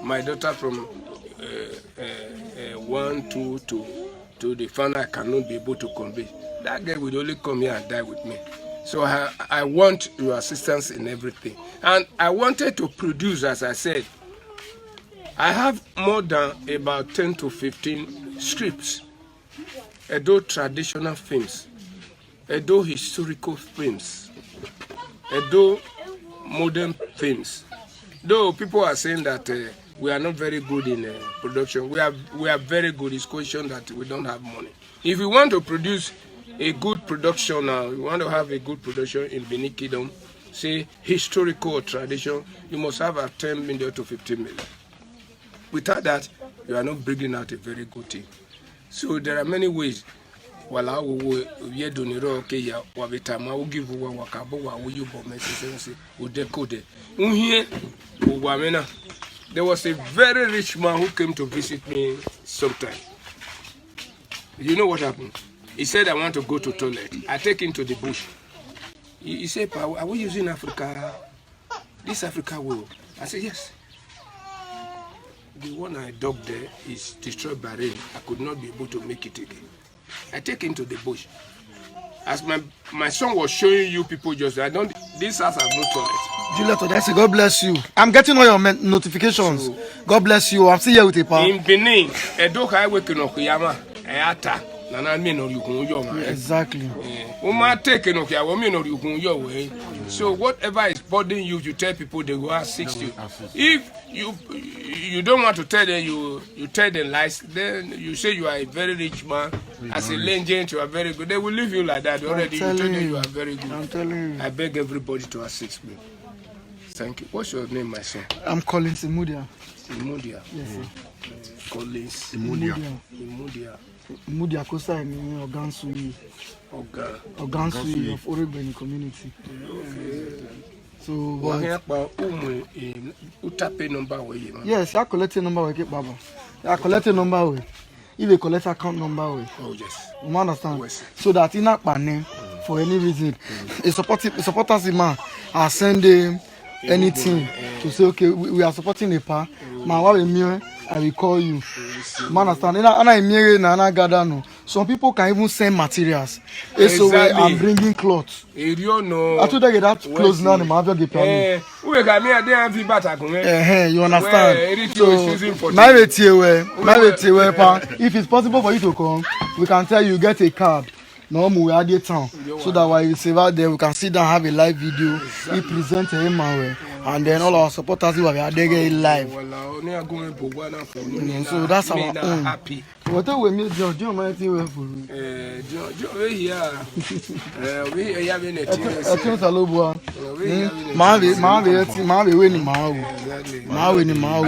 my daughter from 1, 2 to the final I cannot be able to convey. That girl will only come here and die with me. So I want your assistance in everything. And I wanted to produce, as I said, I have more than about 10 to 15 scripts. Edo traditional films, Edo historical films, Edo modern films. Though people are saying that we are not very good in production, we are very good. It's question that we don't have money. If you want to produce a good production now, you want to have a good production in Benin Kingdom, say historical or tradition, you must have a 10 million to 15 million. Without that, you are not bringing out a very good thing. So there are many ways. While I will doniro okay wabitama will give wakabo wa you bo message will decode. There was a very rich man who came to visit me sometime. You know what happened? He said, I want to go to toilet. I take him to the bush. He said, are we using Africa? This Africa world? I said, yes. The one I dug there is destroyed by rain. I could not be able to make it again. I take him to the bush. As my son was showing you people just, this house has no toilet. Juliet Odesi, God bless you. I'm getting all your notifications. God bless you. I'm still here with a pal. In Benin, Edo Highway Kinokuyama, Eata, Nana Mino Yukun. Exactly. So whatever is bothering you, you tell people, they will assist you. If you don't want to tell them, you tell them lies, then you say you are a very rich man. As a legend, you are very good. They will leave you like that already. You tell them you are very good. I'm telling you. I beg everybody to assist me. Thank you. What's your name, my son? I'm calling Simudia. Simudia. Yes, sir. Collins. Simudia. Mudia Kosa in Ogansui. Ogansui of Orebeni community. So, yes, I collected number with Baba. I collected number with. If they collect account number with. Oh yes. You understand? Yes. So that in that name for any reason, a supporters man are sending anything to say okay, we are supporting the pa. Man, what I will call you. You understand? Some people can even send materials. Exactly. So I'm bringing clothes. I told you that clothes now. You understand? So, if it's possible for you to come, we can tell you get a card. No, we are the town. So that while you save out there, we can sit down, have a live video. He presents him and then all our supporters will are there live. So that's our own. Happy. What we meet John might be for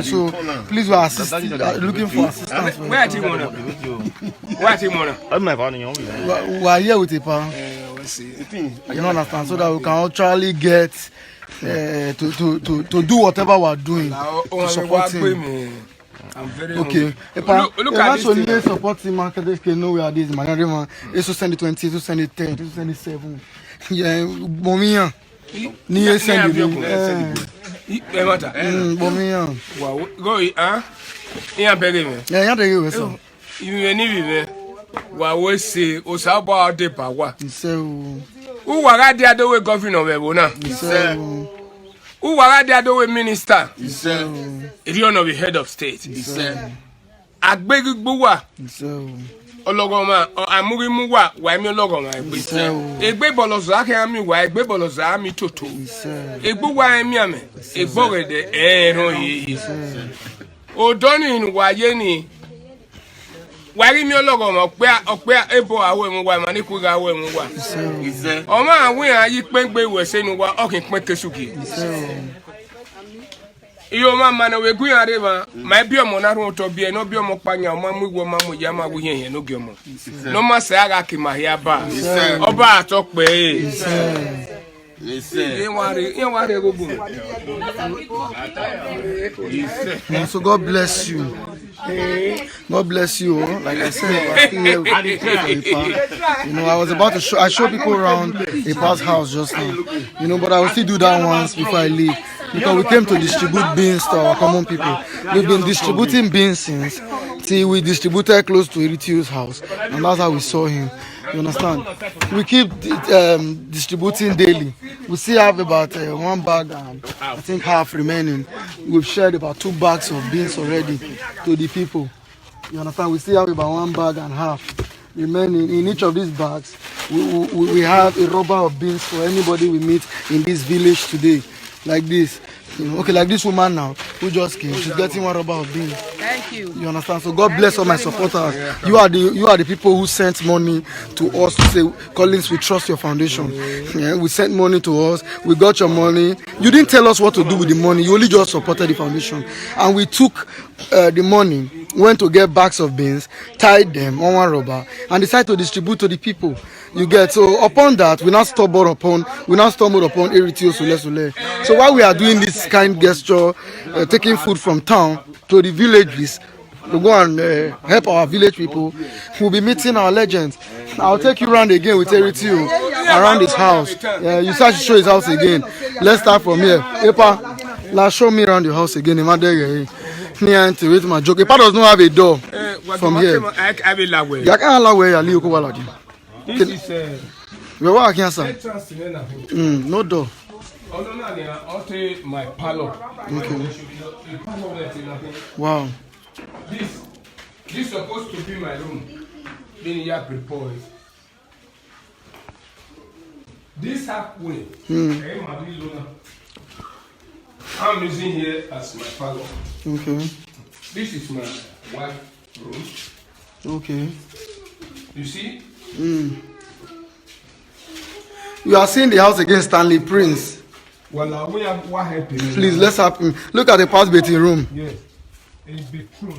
so please we are looking for assistance. Where do you want to be? What do you want to? We are here with a pa. You understand? So that we can actually get to do whatever we are doing to support him. I'm very okay. Look at this. Support him. Know where this man. It's send it 20, to send it 10, to send it 7. Yeah, Bomia. Ni send it. Bomia. Wow, go ah. Yeah, baby. Yeah, you so. You need wa we say o sa ba de power. So. Who waga the other way governor we bona? Who waga the other way minister? If you know the head of state. Agbegugbo wa. Ologoma amuri mu wa mi ologoma egbe. Egbe bolozo aka mi wa egbe bolozo ami toto. Egbo wa mi ame. Egbo rede ero yi. Odoni nu wa ye ni. Wari mi ologoma ope ebo awe mu wa mani ku ga awe mu wa. O ma awin ayi pengbe wese nu wa okin pin kesuki. Iyo ma mana we gun are ba ma bi omo na ru to bi no bi omo panya o ma mu wo ma mu ya ma wo yen no gemo. No ma se aga ki ma hia ba. Oba atope. So God bless you. God bless you. Like I said, you know, I was about to I show people around a past house just now. You know, but I will still do that once before I leave. Because we came to distribute beans to our common people. We've been distributing beans since till we distributed close to Eritio's house. And that's how we saw him. You understand? We keep distributing daily. We still have about 1 bag and I think half remaining. We've shared about 2 bags of beans already to the people. You understand? We still have about 1 bag and half remaining. In each of these bags, we have a rubber of beans for anybody we meet in this village today. Like this. Okay, like this woman now who just came. She's getting 1 rubber of beans. Thank you. You understand? So God bless all my supporters. You are the people who sent money to us to say, Collins, we trust your foundation. Yeah, we sent money to us. We got your money. You didn't tell us what to do with the money. You only just supported the foundation. And we took the money, went to get bags of beans, tied them on 1 rubber, and decided to distribute to the people. You get so upon that we now stumbled upon Eritio Sule. So while we are doing this kind gesture, taking food from town to the villages to go and help our village people, we'll be meeting our legends. I'll take you around again with Eritio around his house. You start to show his house again. Let's start from here. Epa, now show me around your house again. Me and with my joke. Epa does not have a door. from here. I will allow it. Ya kan ala we ya li oko wala di. This is We wa kan sa. entrance in na. No door. Oh no, I'll take my parlor. Okay. Wow. This supposed to be my room. Being here prepared. This halfway. I'm using here as my parlor. Okay. This is my wife's room. Okay. You see? You are seeing the house against Stanley Prince. Well, we have what happened. Please, let's have him. Look at the past betting room. Yes. It's be true.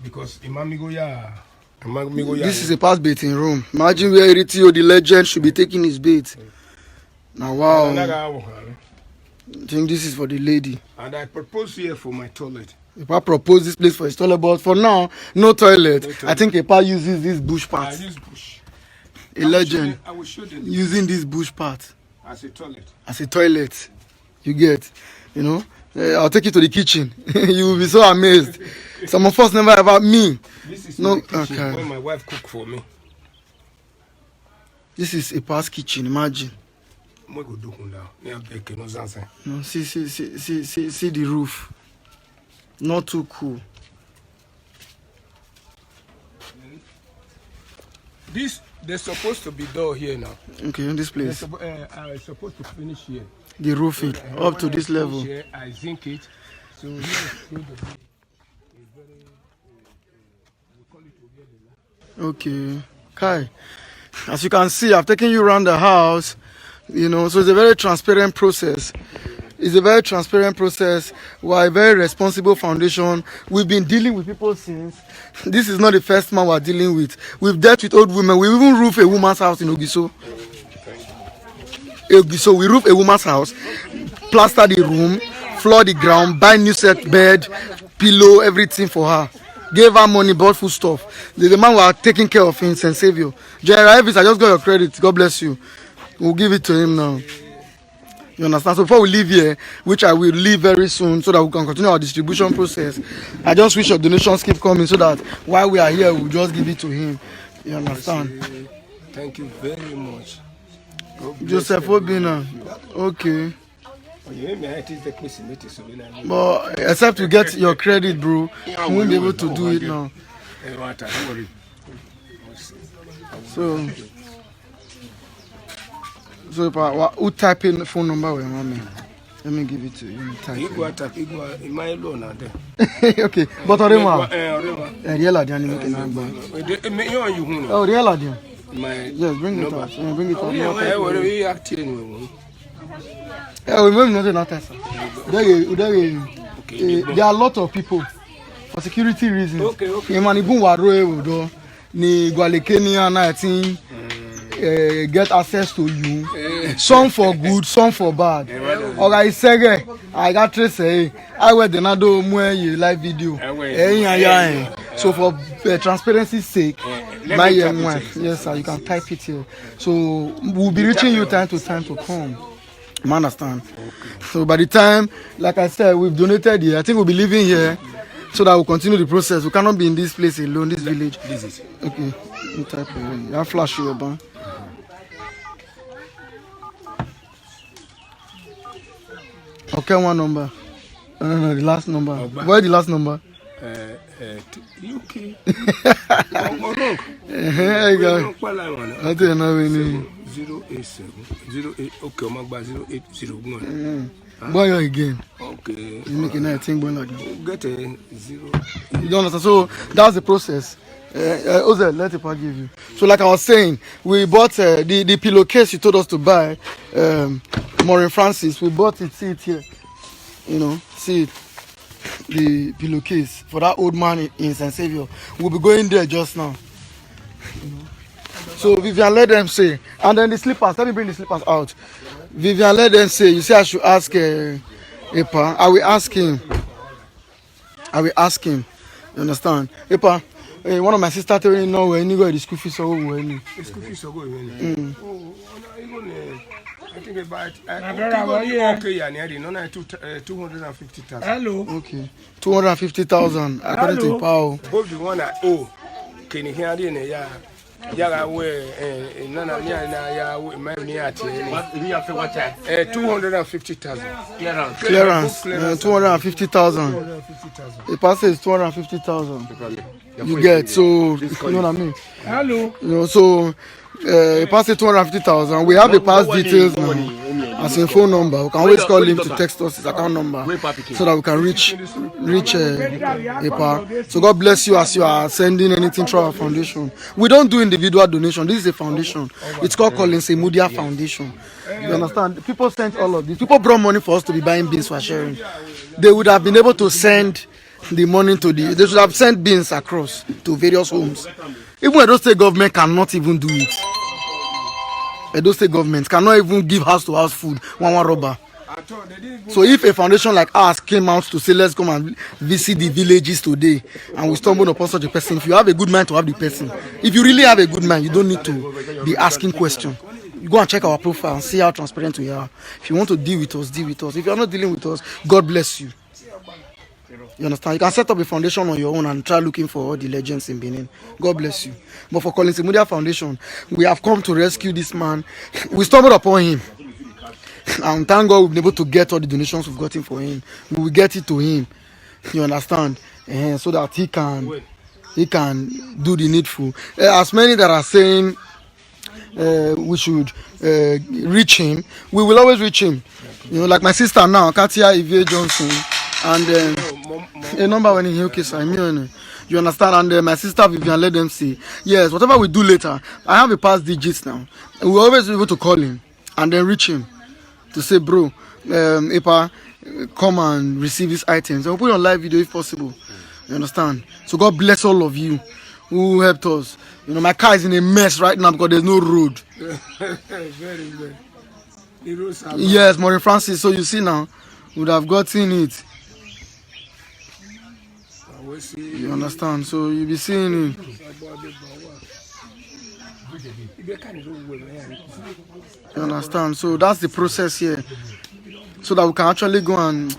Because Imamigo ya. This is a past baiting room. Imagine where Eritio, the legend, should be taking his bait. Now, wow. I think this is for the lady. And I propose here for my toilet. Epa proposed this place for his toilet, but for now, no toilet. I think Epa uses this bush part. I use bush. A legend. I will show them Using this bush part as a toilet. as a toilet. You get, you know. I'll take you to the kitchen. You will be so amazed. Some of us never about me. This is No, my kitchen okay. where my wife cook for me. This is a past kitchen. Imagine. Mo go do kun now. No, see the roof. Not too cool. This there's supposed to be door here now. Okay, in this place. I'm supposed to finish here. The roofing up to this level. Here, I zinc it. So here is going to be Okay. Kai, as you can see, I've taken you around the house, you know, so it's a very transparent process. It's a very transparent process. We're a very responsible foundation. We've been dealing with people since. This is not the first man we're dealing with. We've dealt with old women. We even roof a woman's house in Ogiso. So we roof a woman's house, plaster the room, floor the ground, buy new set bed, pillow, everything for her. Gave her money, bought food stuff. The man were taking care of him, St. Saviour. General Elvis, I just got your credit. God bless you. We'll give it to him now. You understand? So before we leave here, which I will leave very soon so that we can continue our distribution process, I just wish your donations keep coming so that while we are here, we'll just give it to him. You understand? Thank you very much. Joseph Obina. Okay. But except you get your credit, bro, you won't be able to do it now. So who type in phone number with mommy? Let me give it to you. Okay, but Orema. Real Adian making number. Oh, Real Adian. Yes, bring it up. Bring it up. We may not notice. There are a lot of people for security reasons. Okay. Get access to you. Some for good, some for bad. Okay, say I got to say I wear the Nado Mue live video. So for transparency's sake, my young wife, yes sir, you can type it here. So we'll be reaching you time to time to come. You understand? So by the time, like I said, we've donated here. I think we'll be living here so that we'll continue the process. We cannot be in this place alone, this village. This is Okay. You type it. You have flash your bank. Okay, one number. No, the last number. Where's the last number? UK. Here you go. I don't know any. 087 08. Okay, I'm about 0801. Boy again. Okay. You make a thing boy like that. Get a 0. You don't understand. So that's the process. Ozel, let it give you. So like I was saying, we bought the pillowcase you told us to buy. Maureen Francis, we bought it. See it here. You know, see it. The pillowcase for that old man in St. Saviour. We'll be going there just now. You know? So Vivian, let them say, and then the slippers. Let me bring the slippers out. Vivian, let them say. You say I should ask Epa. I will ask him. You understand, Epa? one of my sisters told me no when you go the school fees so when. The school fees so go when. Oh, even I think about okay, yeah, no 250,000. Hello. Okay. 250,000 according to Pao. Hope the one that can you hear the yeah. Yeah, we none of ya my near 250,000. Clearance. 250,000. The pastor is 250,000. You get so you know what I mean? Hello. You know so a pastor 250,000. We have the pass details now. As a phone number, we can always call him to text us his account number so that we can reach Epa. So God bless you as you are sending anything through our foundation. We don't do individual donation. This is a foundation. It's called Collins Emudia Foundation. You understand? People sent all of this. People brought money for us to be buying beans for sharing. They would have been able to send the money to they should have sent beans across to various homes. Even Edo State government cannot even do it. Edo State government cannot even give house-to-house food, one rubber. So if a foundation like ours came out to say, let's come and visit the villages today, and we stumble upon such a person, if you have a good mind to have the person, if you really have a good mind, you don't need to be asking questions. You go and check our profile and see how transparent we are. If you want to deal with us, deal with us. If you are not dealing with us, God bless you. You understand? You can set up a foundation on your own and try looking for all the legends in Benin. God bless you. But for Collins Emudia Foundation, we have come to rescue this man. We stumbled upon him. And thank God we've been able to get all the donations we've gotten for him. We will get it to him. You understand? So that he can do the needful. As many that are saying we should reach him, we will always reach him. You know, like my sister now, Katia Ivie Johnson. And a number when in case I mean, you understand, and my sister Vivian, let them see. Yes, whatever we do later, I have a past digits now. And we'll always be able to call him and then reach him to say, bro, Epa, come and receive these items. And we'll put it on live video if possible. You understand? So God bless all of you who helped us. You know, my car is in a mess right now because there's no road. Very good. Yes, Maureen Francis. So you see now, we would have gotten it. You understand? So you'll be seeing him. You understand? So that's the process here. So that we can actually go and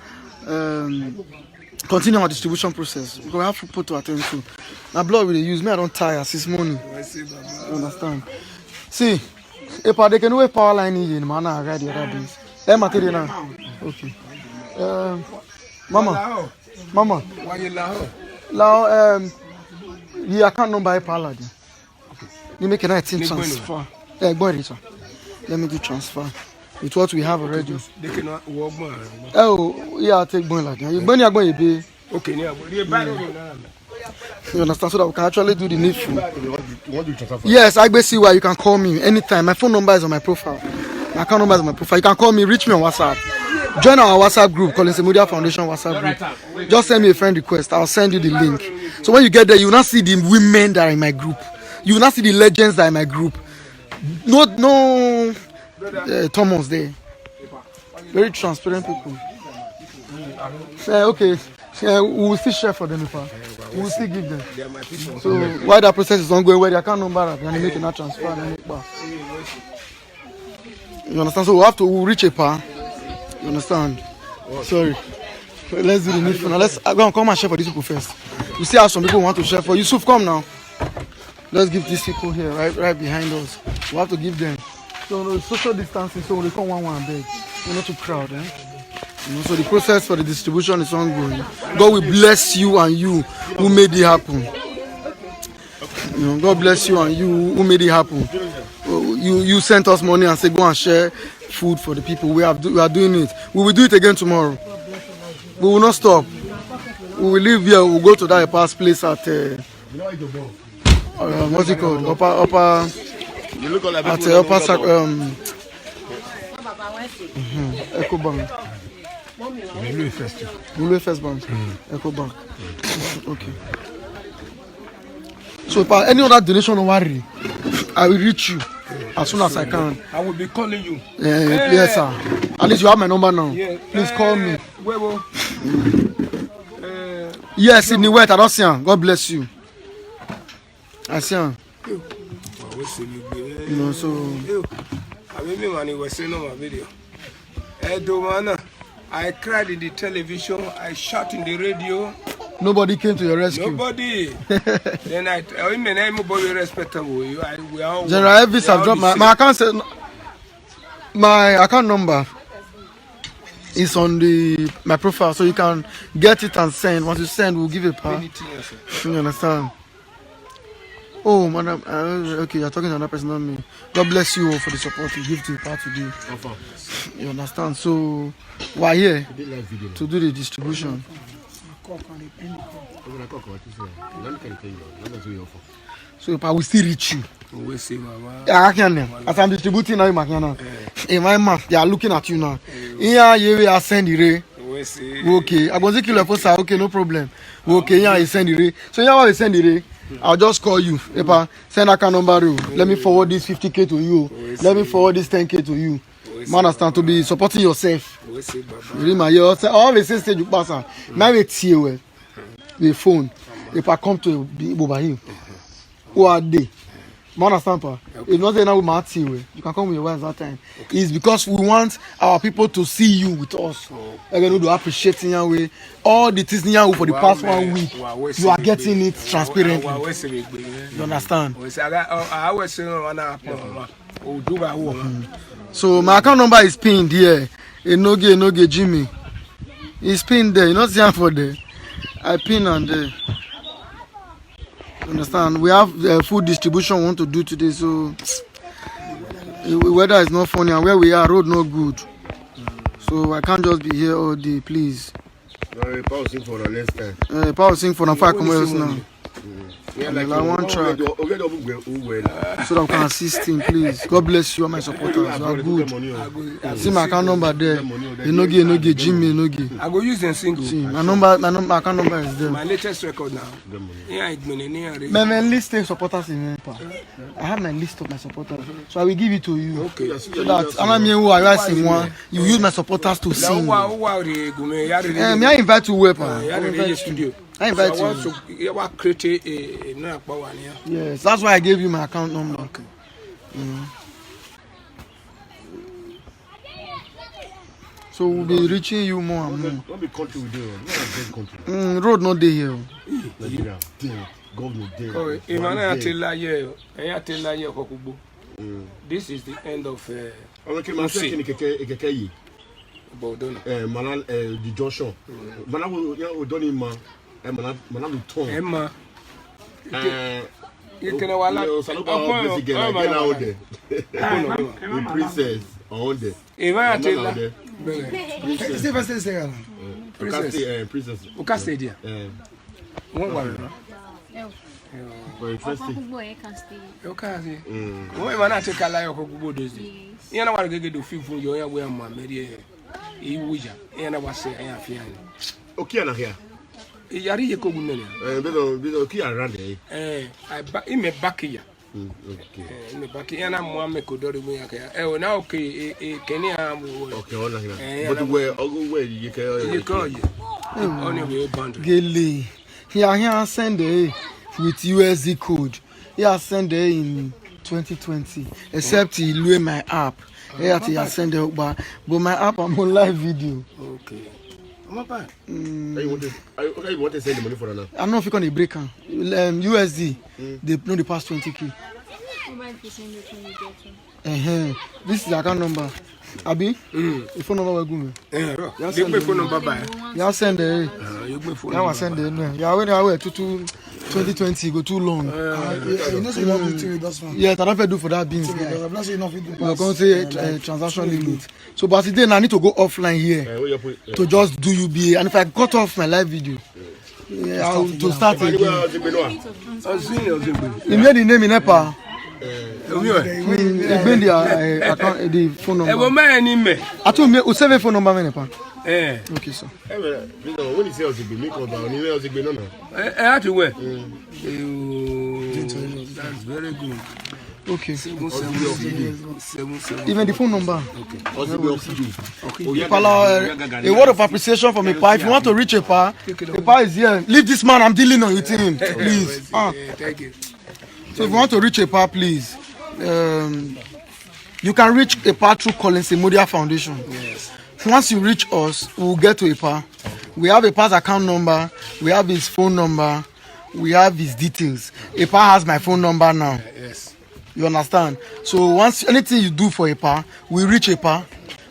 continue our distribution process. Because we have people to attend to. Now blood will use me, I don't tire since morning. You understand? See, if they can wait power line in man, I ride the other days. Material now. Okay. Mama. Why you laugh? Now, the account number is Paladin. You make a 19 transfer. Let me do transfer with what we have already. They cannot walk more. Oh, yeah, take one like that. You're going to be okay. You understand? So that we can actually do the needful. Yes, I see why you can call me anytime. My phone number is on my profile. My account number is on my profile. You can call me, reach me on WhatsApp. Join our WhatsApp group, Collins Emudia Foundation WhatsApp group. Just send me a friend request. I'll send you the link. So when you get there, you will not see the women that are in my group. You will not see the legends that are in my group. No Thomas there. Very transparent people. Okay. We will still share for them. We will still give them. So while that process is ongoing, where the account number and they make a transfer. You understand? So we have to reach a par. You understand? Sorry. Let's do the needful now. Let's go and come and share for these people first. You see how some people want to share for Yusuf. Come now. Let's give these people here, right behind us. We have to give them. So social distancing, so they come one and beg. We're not too crowd, eh? You know, so the process for the distribution is ongoing. God will bless you and you who made it happen. You know, God bless you and you who made it happen. You sent us money and said go and share food for the people. We are doing it. We will do it again tomorrow. We will not stop. We will leave here. We will go to that past place at what's it called? Upper. You look like at Upper Echo Bank. Blue First Bank. Echo Bank. Okay. So if any other donation, don't worry. I will reach you as soon as I can. I will be calling you. Yes, sir. At least you have my number now. Yeah. Please call me. Where Yes, in the wet, I don't see him. God bless you. I see him. You know, so. I remember when he was saying on my video. I cried in the television, I shot in the radio. Nobody came to your rescue. Nobody. Then I mean, everybody respectable. We all General Elvis have dropped my account. My account number is on my profile, so you can get it and send. Once you send, we'll give it back. You understand? Oh, madam. Okay, you're talking to another person, not me. God bless you all for the support you give to the part today. You understand? So we're here to do the distribution. So if I will still reach you. As I'm distributing now, in my mouth, they are looking at you now. Here, you are sending the okay. I'm going to kill your poster. Okay, no problem. Okay, yeah, you send the so yeah, I send the I'll just call you. Send account number. Let me forward this 50K to you. Let me forward this 10K to you. Man, understand to be supporting yourself. You always say you pass. Now it's here. The phone. If I come to Bobahil, who are they? Man, understand, pa? If not, now we might see you. You can come with your wife that time. It's because we want our people to see you with us. Again, we appreciate in your way. All the things in your way for the past 1 week, you are getting it transparently. You understand? So my account number is pinned here. Enoge Jimmy. It's pinned there. You not see for there. I pin on there. Understand? We have food distribution we want to do today, so weather is not funny and where we are, road not good. So I can't just be here all day, please. Power sing for the next time. Power sing for the fire commerce now. I want track. So that we can assist him, please. God bless you, all my supporters. You are good. See my account number there. Enoge Jimmy Enoge. I go use the single. See my account number is there. My latest record now. My list of supporters in Nepal. I have my list of my supporters, so I will give it to you. Okay. So that I'm who I sing one. You use my supporters to sing. Me I invite you where? I invite you. Yes, that's why I gave you my account number. Okay. So we'll be reaching you more and more. What the country we do? Road not there here. This is the end of the junction. Emma. Princess on there. Princess. Yari yeko gunene. Bezo ki around there. I me back here. Okay. Me back here na mo me kodori mu yaka. Na okay Kenya mo. Okay, ona here. But where you can only way boundary. Gele. Here send with USD code. Here send in 2020 except he lose my app. Here he send but my app I'm on live video. Okay. You want to send the money for now? I'm not going to break USD. They know the past 20K. This is the account number. Abi? The phone number will go. You phone number by. You send it. You send it. You when I 2020 go too long. Yeah, I don't do for that beans. We're going to say transaction limit. So but today I need to go offline here to just do UBA. And if I cut off my live video, I'll to start again. You made the name in Nepal. Bring the phone number. I told me, save a phone number in Nepal. Okay, sir. When you say Ozigbe, make up on you Ozigbe no. How to wear? That's very good. Okay. Even the phone number. Okay. A word of appreciation from Epa. If you want to reach Epa, Epa is here. Leave this man. I'm dealing with him. Please. Thank you. So if you want to reach EPA, please, you can reach EPA through Collins Emodia Foundation. Yes. Once you reach us, we will get to EPA. We have EPA's account number, we have his phone number, we have his details. EPA has my phone number now. Yes. You understand? So once anything you do for EPA, we reach EPA,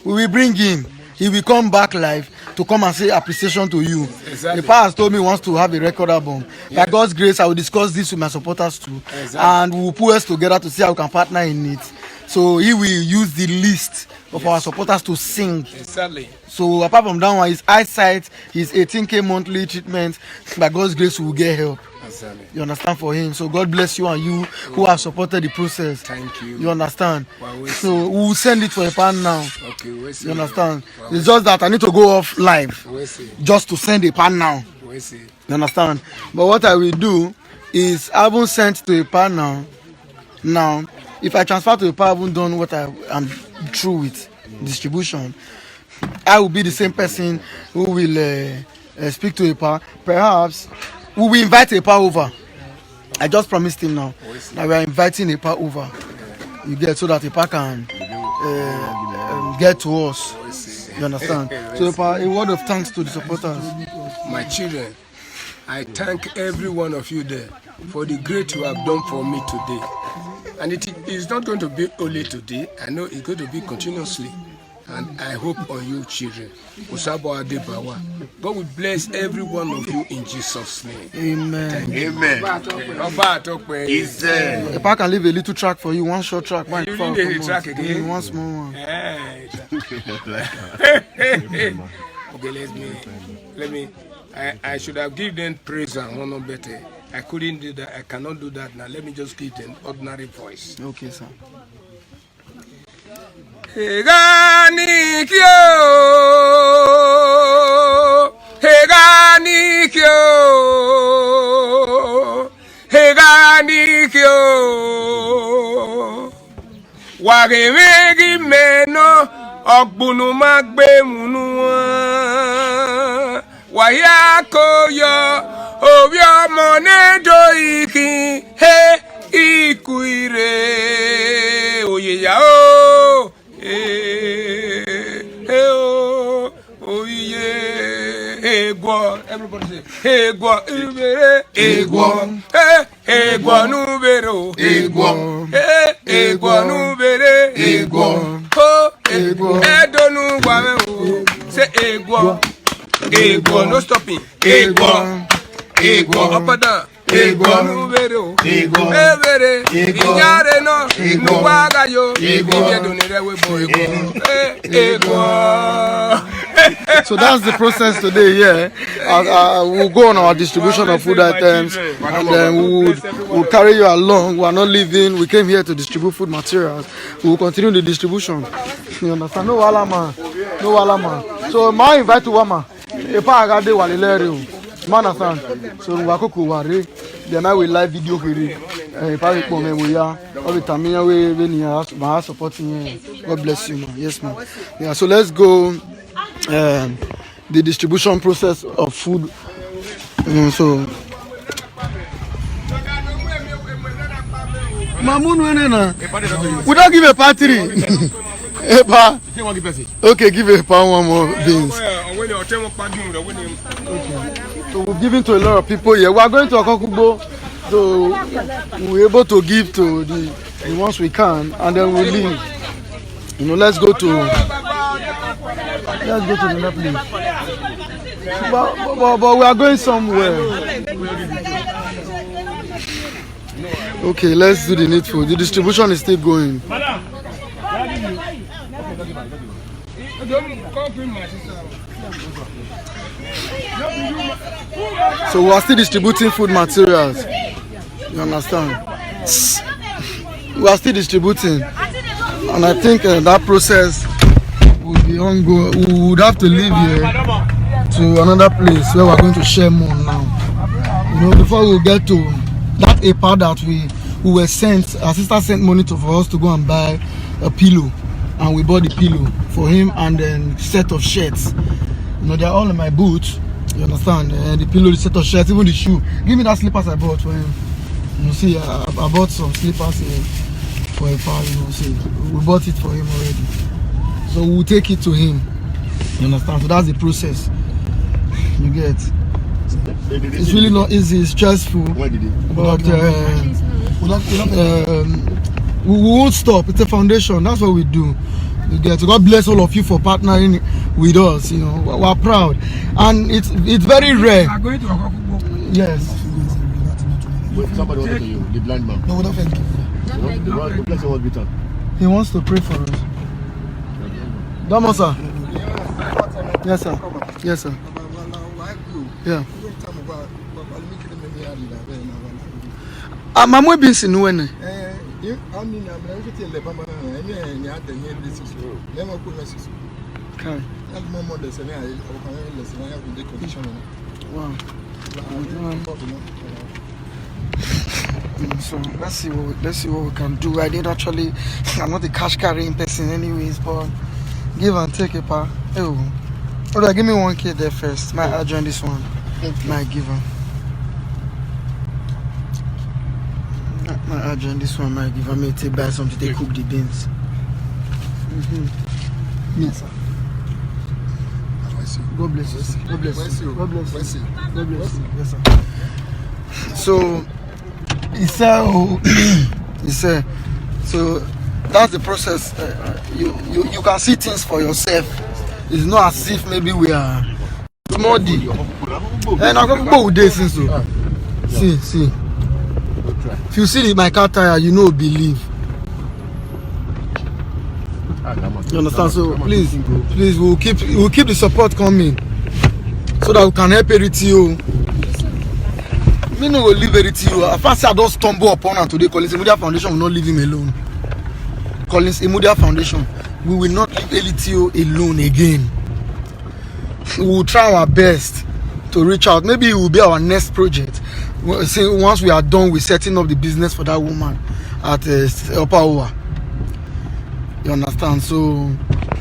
we will bring him. He will come back live to come and say appreciation to you. Exactly. EPA has told me he wants to have a record album. By God's grace, I will discuss this with my supporters too. Exactly. And we will put us together to see how we can partner in it. So he will use the list of our supporters to sing. Exactly. So apart from that one, his eyesight, his 18K monthly treatment, by God's grace, we will get help. Exactly. You understand, for him. So God bless you and you who have supported the process. Thank you. You understand? Well, So we will send it for a pan now. Okay, we'll see. You understand? It's just that I need to go off live We'll see. just to send a pan now. We'll see. You understand? But what I will do is I haven't sent to a pan now. Now, if I transfer to a pan, I haven't done what I'm through with distribution. I will be the same person who will speak to a pan. Perhaps we will invite a pan over. I just promised him now that we are inviting a pan over. You get, so that a pan can get to us. You understand? So a word of thanks to the supporters. My children, I thank every one of you there for the great you have done for me today. And it is not going to be only today. I know it's going to be continuously. And I hope on you, children. Usabo Adebawa. God will bless every one of you in Jesus' name. Amen. Amen. If I can leave a little track for you, one short track. You need a track again? One small one. Okay, let me. I should have given them praise and honor better. I couldn't do that. I cannot do that now. Let me just give them ordinary voice. Okay, sir. Heganikyo, wagemegi meno ogbunu magbe munu waya koyo obi omo nedo iki he ikuire oyeya o Egwo, everybody say Egwo, Ubere, Egwo, Egwo Nubero, Egwo, Egwo Nubere, Egwo, Ho, Egwo, Edonu Wame, say Egwo, Egwo, no stopping, Egwo, Egwo, up and down. Egwo Nubero, Egwo, Evere, Inyare no, Nuwaga yo, Egwo. So that's the process today, yeah. We'll go on our distribution of food items, and then we'll carry you along. We are not leaving. We came here to distribute food materials. We will continue the distribution. You understand? No wala man. No wala man. So my invite to Wama. Epa agade walileri. Man understand? So we are cooking wari. Then I will live video here. Epa ikpo me we are. All the time we near my supporting you. God bless you, man. Yes, man. Yeah. So let's go. The distribution process of food. So Mamun wenena. We don't give a party. Epa. Okay, give a pound one more beans. So we're giving to a lot of people here. We are going to Akokubo, so we're able to give to the ones we can, and then we leave. You know, let's go to another place. But we are going somewhere. Okay, let's do the needful. The distribution is still going. So we are still distributing food materials. You understand? We are still distributing. And I think that process will be ongoing. We would have to leave here to another place where we are going to share more now. You know, before we get to that EPA that we were sent, our sister sent money for us to go and buy a pillow. And we bought the pillow for him and then set of shirts. You know, they're all in my boot. You understand? The pillow, the set of shirts, even the shoe. Give me that slippers I bought for him. You see, I bought some slippers here for a pal, you know, so we bought it for him already. So we'll take it to him. You understand? So that's the process. You get? It's really not easy, it's stressful. But we won't stop. It's a foundation. That's what we do. You get? God bless all of you for partnering with us. You know, we're proud, and it's very rare. Yes. Somebody wanted to you, the blind man. No, don't thank you. He wants to pray for us. Damo, sir. Yes, sir. Yes, sir. Yeah. Mamu bin sinu wene. Wow. So let's see what we can do. I did actually. I'm not a cash carrying person, anyways, but give and take a part. Oh, okay, give me 1K there first. I'll join this one. My giver. I'll join this one. My giver. May take buy something. They cook the beans. Yes, sir. God bless you. God bless you. God bless you. God bless you. Yes, sir. So. He said, so that's the process. You can see things for yourself. It's not as if maybe we are muddy. And I'm going to go with this. See. If you see my car tire, you know, believe. You understand? So please, we'll keep the support coming so that we can help you. Me no will leave it to you. I fancy I don't stumble upon and today Collins Imudia Foundation will not leave him alone. Collins Imudia Foundation, we will not leave Elitio alone again. We will try our best to reach out. Maybe it will be our next project. Once we are done with setting up the business for that woman at Upper Owa. You understand? So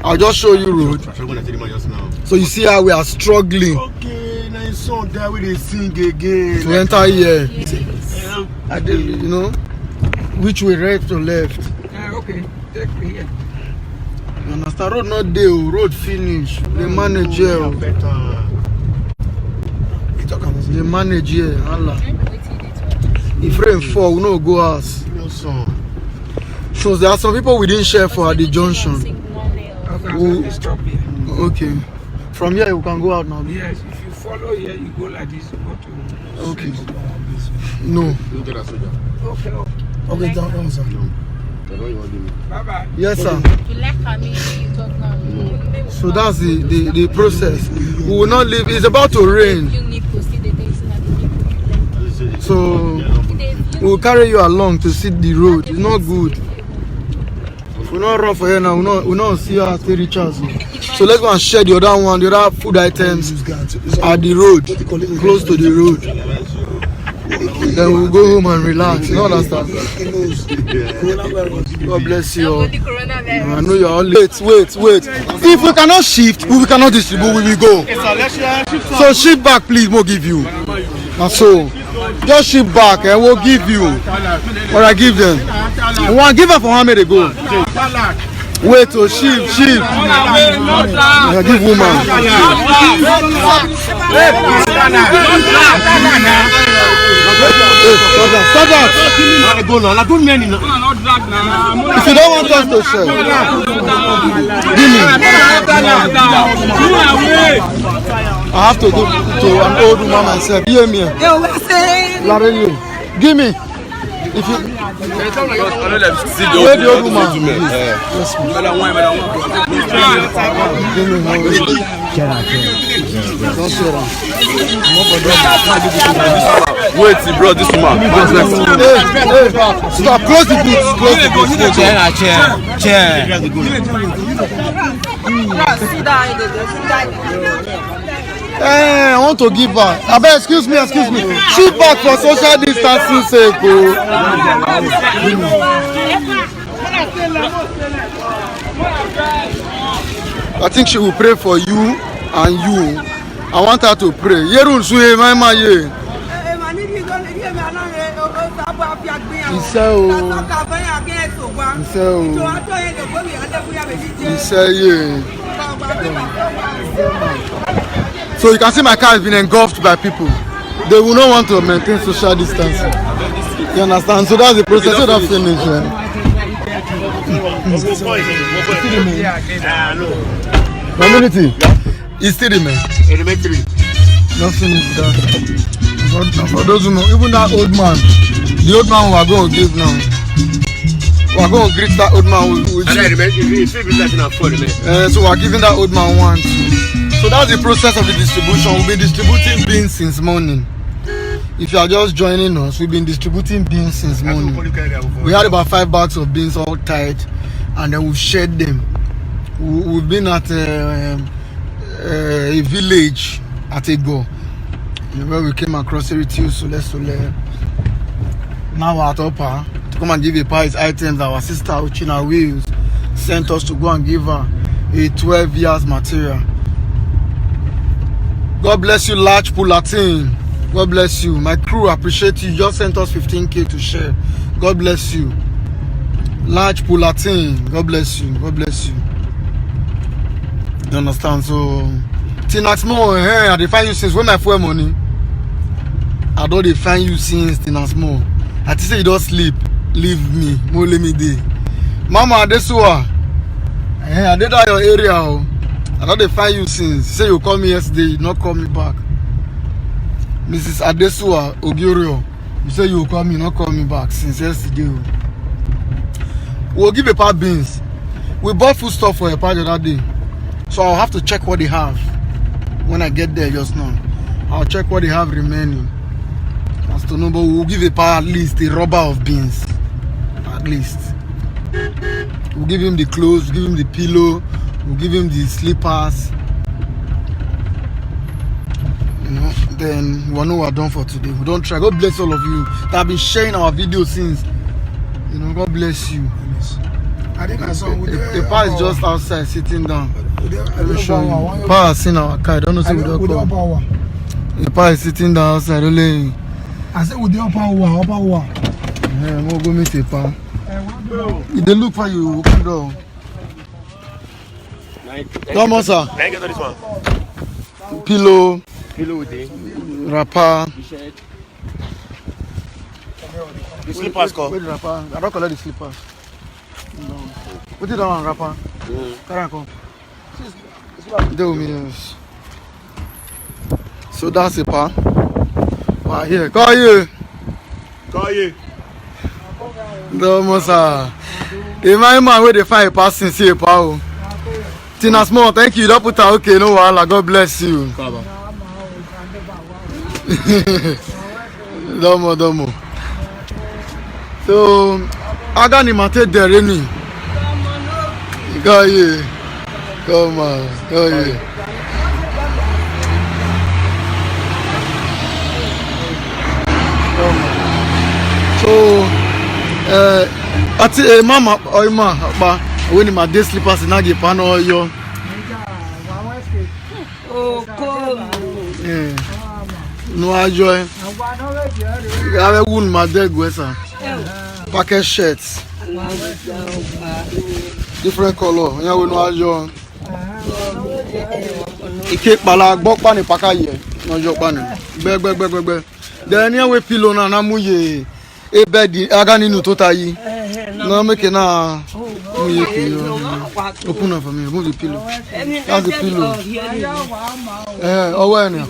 I'll just show you road. So you see how we are struggling. Okay, now his son there we sing again. To enter here. You know, which way, right to left. Okay, take me here. You understand? Road not there, road finish. They manage here. They manage here. Allah. If rain fall, we no go house. So there are some people we didn't share for at the junction. Okay. From here you can go out now. Yes, if you follow here, you go like this, you go to. Okay. No. Okay, down, sir. Bye bye. Yes, sir. You left me, you talk now. So that's the process. We will not leave. It's about to rain. So we'll carry you along to see the road. It's not good. We'll not run for here now. We'll not see how to reach us. So let's go and share the other one, the other food items at the road, close to the road. Then we'll go home and relax. You know understand? God bless you all. I know you're all late. Wait. If we cannot shift, we cannot distribute, we will go. So shift back, please, we'll give you. And so just shift back and we'll give you. Or I give them. We want to give her for how many go? Wait, so shift. I give woman. Stop that. If you don't want us to share, give me. I have to go to an old woman myself. Hear me. Give me. If you where the old woman? Wait, bro, this woman. Hey, stop, close the boots. Chair. Hey, I want to give back. Excuse me. Shoot back for social distancing sake. I think she will pray for you and you. I want her to pray. Yerun suye mama ye. So you can see my car has been engulfed by people. They will not want to maintain social distancing. You understand? So that's the process. So that's finished. Community. It's still the man. Elementary. Not finished that. For those who know, even that old man, the old man we are going to give now. We are going to greet that old man with So we are giving that old man one too. So that's the process of the distribution. We'll be distributing beans since morning. If you are just joining us, we've been distributing beans since morning. We had about 5 bags of beans all tied, and then we've shared them. We've been at a village at Ego, where we came across Eritiu Sule. Now we're at Upper to come and give a prize items. Our sister Uchina Wheels sent us to go and give her a 12 years material. God bless you, Large Pulatin. God bless you. My crew appreciate you. You just sent us 15K to share. God bless you. Large Pulatin. God bless you. God bless you. You understand? So, Tinasmo, I define you since when I fuel money. I don't define you since Tinasmo. I just say you don't sleep. Leave me. More let me day. Mama, Adesua. I did that your area. I don't define you since. Say you call me yesterday, you not call me back. Mrs. Adesua Ogiorio, you say you will call me, not call me back since yesterday. We'll give a paar beans. We bought food stuff for a part the other day. So I'll have to check what they have when I get there just now. I'll check what they have remaining. As to know, but we'll give a paar at least a rubber of beans. At least. We'll give him the clothes, we'll give him the pillow, we'll give him the slippers. You know, then we know we're done for today. We don't try. God bless all of you that have been sharing our videos since. You know, God bless you. I think I saw the pa is just outside sitting down. Let me show you. Pa has seen our car. I don't know if we don't call. The pa is sitting down outside. Only. I said, with the upper wall. Yeah, I'm going to meet the pa. If they look for you, open the door. Come on, sir. Can I get this one? Pillow. Pillow with it. Wrapper. The slippers call. Wait, wrapper. I don't collect the slippers. No. Put it down, wrapper. Carry on, come. Do me, yes. So that's a pa. Wow, here. Call you. No, Mosa. The man where they find a person see a pa. Tina Small, thank you. Don't put her okay. No, Allah. God bless you. Domo. So, I got him at the Remy. Go here. Come on. Go here. So, ati mama oima ba when my day slippers na get pan oyo. No ajoy. I have wound my day gwesa. Packet shirts. Different color. Ya we no ajo. Ike pala gbokpa ni pakaye. No jo pa ni. Gbe. Then here we pillow na muye. A bed, I got into total. No, make it now. Open up for me. Move the pillow. That's the pillow. Oh, where now?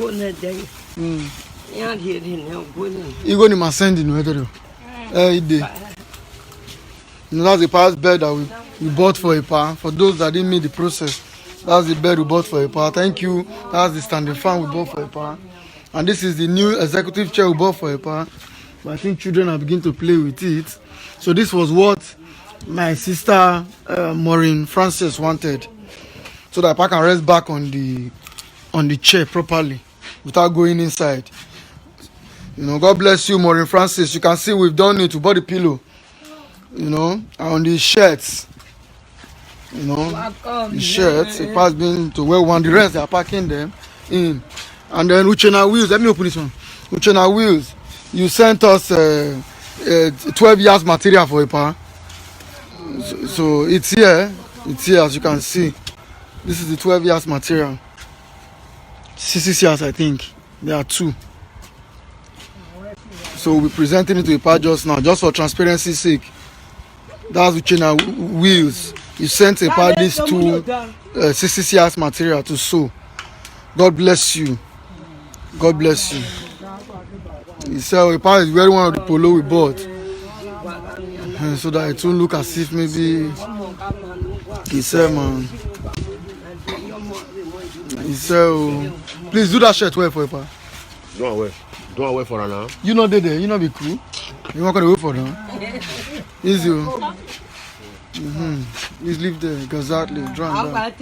You go to my sending. That's the past bed that we bought for a par. For those that didn't meet the process, that's the bed we bought for a par. Thank you. That's the standing fan we bought for a par. And this is the new executive chair we bought for a par. But I think children are beginning to play with it. So this was what my sister Maureen Francis wanted, so that I can rest back on the chair properly without going inside. You know, God bless you, Maureen Francis. You can see we've done it. We bought the pillow. You know, on the shirts. You know, the shirts. It has been to wear one. The rest they are packing them in. And then Uchena Wheels. Let me open this one. Uchena Wheels. You sent us a 12 years material for Ipa. So it's here as you can see. This is the 12 years material. 6 years, I think. There are 2. So we'll be presenting it to Ipa just now, just for transparency's sake. That's Uchenna Wills. You sent Ipa these 2 6 years material to sew. God bless you. God bless you. He said Ipa is wearing one of the polo we bought. So that it won't look as if maybe he said, man. He said, please do that shirt well for Ipa. Don't wait for her now. You know they there, you know be cool. You not gonna wait for them. Easy. Please leave there, exactly. Drown down.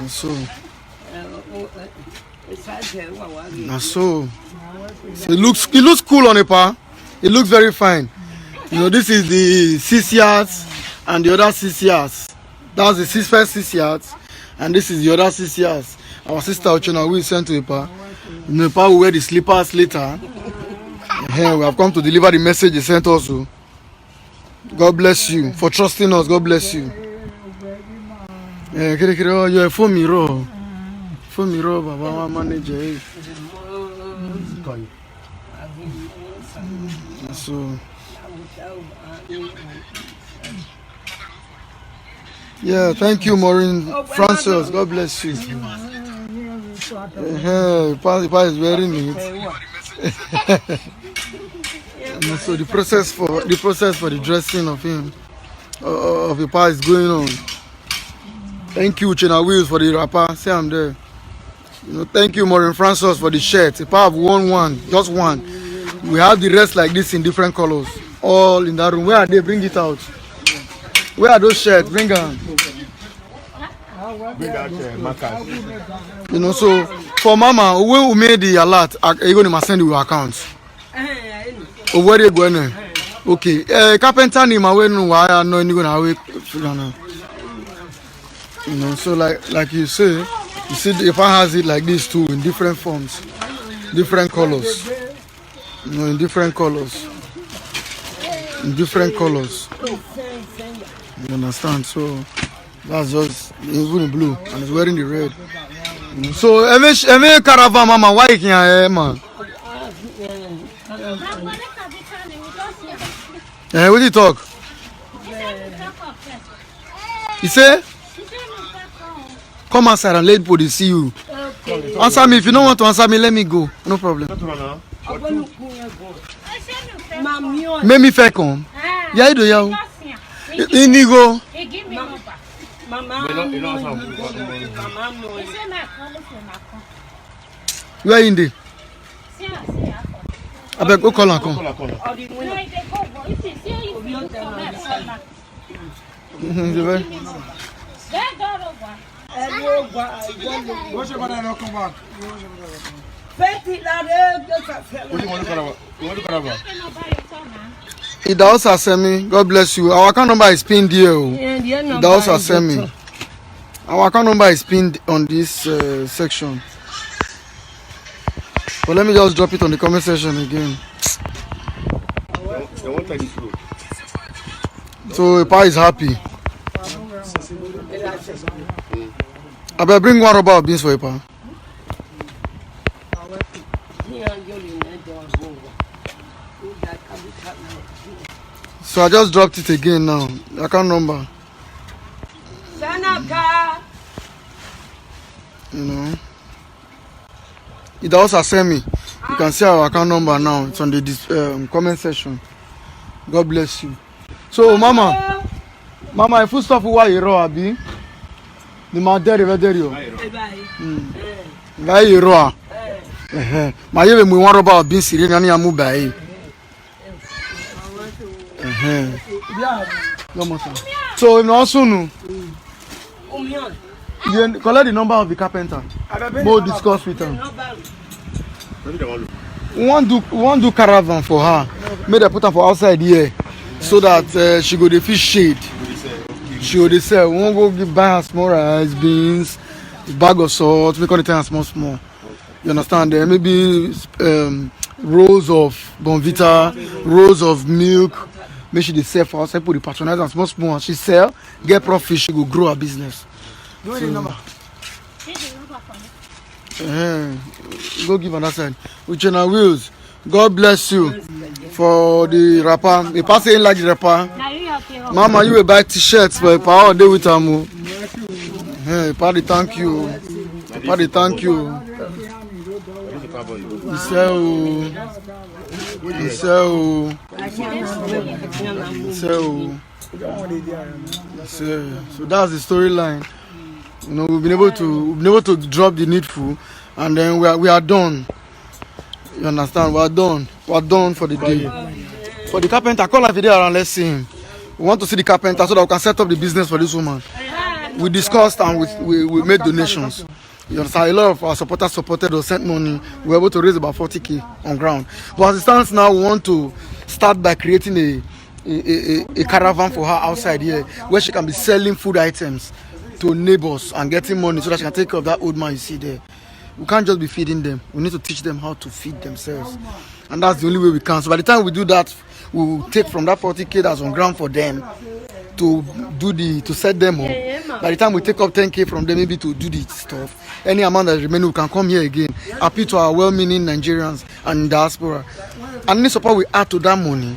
So it looks cool on Ipa. It looks very fine. You know, this is the 6 yards and the other 6 yards. That's the first 6 yards, and this is the other 6 yards. Our sister Uchenna will send to Ipa. Ipa will wear the slippers later. We have come to deliver the message he sent also. God bless you for trusting us. God bless you. You're a phone mirror. Phone mirror, Baba manager. So, yeah, thank you, Maureen Francis. God bless you. Ipa is wearing it. So the process for the dressing of him of Ipa is going on. Thank you, Uchenna Wills, for the wrapper. Say I'm there. You know, thank you, Maureen Francis, for the shirt. Ipa have won one, just one. We have the rest like this in different colors, all in that room. Where are they? Bring it out. Where are those shirts? Bring them. Bring out markers. You know, so for Mama, when we made the alert, are you going to send your account? Or where are you going? Okay. Carpenter name, I don't know why I know you're going to. You know, so like you see if I has it like this too, in different forms, different colors. You know, in different colors. You understand? So that's just even in blue, and it's wearing the red. You know, so every caravan, Mama, why you can't, man? What do you talk? He say, come outside and let people see you. Answer me. If you don't want to answer me, let me go. No problem. Make me fair come. Yeah, do you? Indigo. Where in the? I beg go call and come. Idaosa Semi, God bless you. Our account number is pinned here. Idaosa Semi. Our account number is pinned on this section. But let me just drop it on the comment section again. So Ipa is happy. I better bring one rubber of beans for Ipa. So I just dropped it again now. Account number. You know. It also send me. You can see our account number now. It's on the comment section. God bless you. So Mama, if you stop why you raw abi, the man there. Why you raw? My even we want about being serious and you buy. So if not soon, you collect the number of the carpenter. We'll discuss with him. We want do caravan for her. Make her put her for outside here, so that she go the fish shade. She go sell. We won't go buy her small rice, beans, bag of salt. Make all the time small. You understand? There maybe rolls of Bonvita, rolls of milk. Make sure they sell for us. I put the patronize and small and she sell, get profit, she go grow her business. Go the number. Go give another side. Uchenna Wills, God bless you for the rapper. The person ain't like the rapper. Mama, you will buy t-shirts for a power day with Amu. Hey, Paddy, thank you. Paddy, thank you. So that's the storyline. You know, we've been able to drop the needful, and then we are done. You understand? We are done for the day. For the carpenter, call a video around. Let's see him. We want to see the carpenter so that we can set up the business for this woman. We discussed and we made donations. You understand? A lot of our supporters supported us, sent money. We were able to raise about 40K on ground. But as it stands now, we want to start by creating a caravan for her outside here, where she can be selling food items to neighbors and getting money so that she can take care of that old man you see there. We can't just be feeding them. We need to teach them how to feed themselves. And that's the only way we can. So by the time we do that, we will take from that 40K that's on ground for them to set them up. By the time we take up 10K from them, maybe to do the stuff, any amount that remains, we can come here again, appeal to our well-meaning Nigerians and diaspora. And any support we add to that money,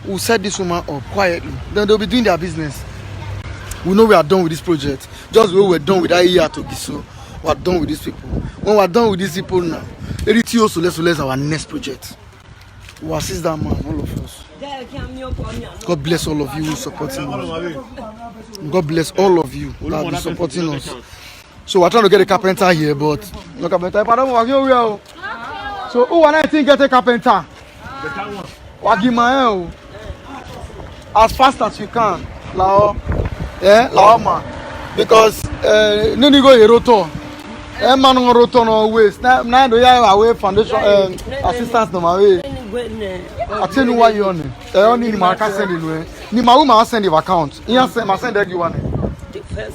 we'll set this woman up quietly. Then they'll be doing their business. We know we are done with this project. Just the way we're done with IEA to Giso, we're done with these people. When we're done with these people now, Eritio Soles our next project. We'll assist that man, all of us. God bless all of you who supporting us. God bless all of you that are supporting us. So we're trying to get a carpenter here, but no carpenter. So who want I think get a carpenter? Wagima as fast as you can. Lao, man. Because no need go rotor. Man on rotor no waste. Now do you away foundation assistance no way. I tell you why you on it. Only ni marka send it way. Ni ma send the account. He send ma send you one.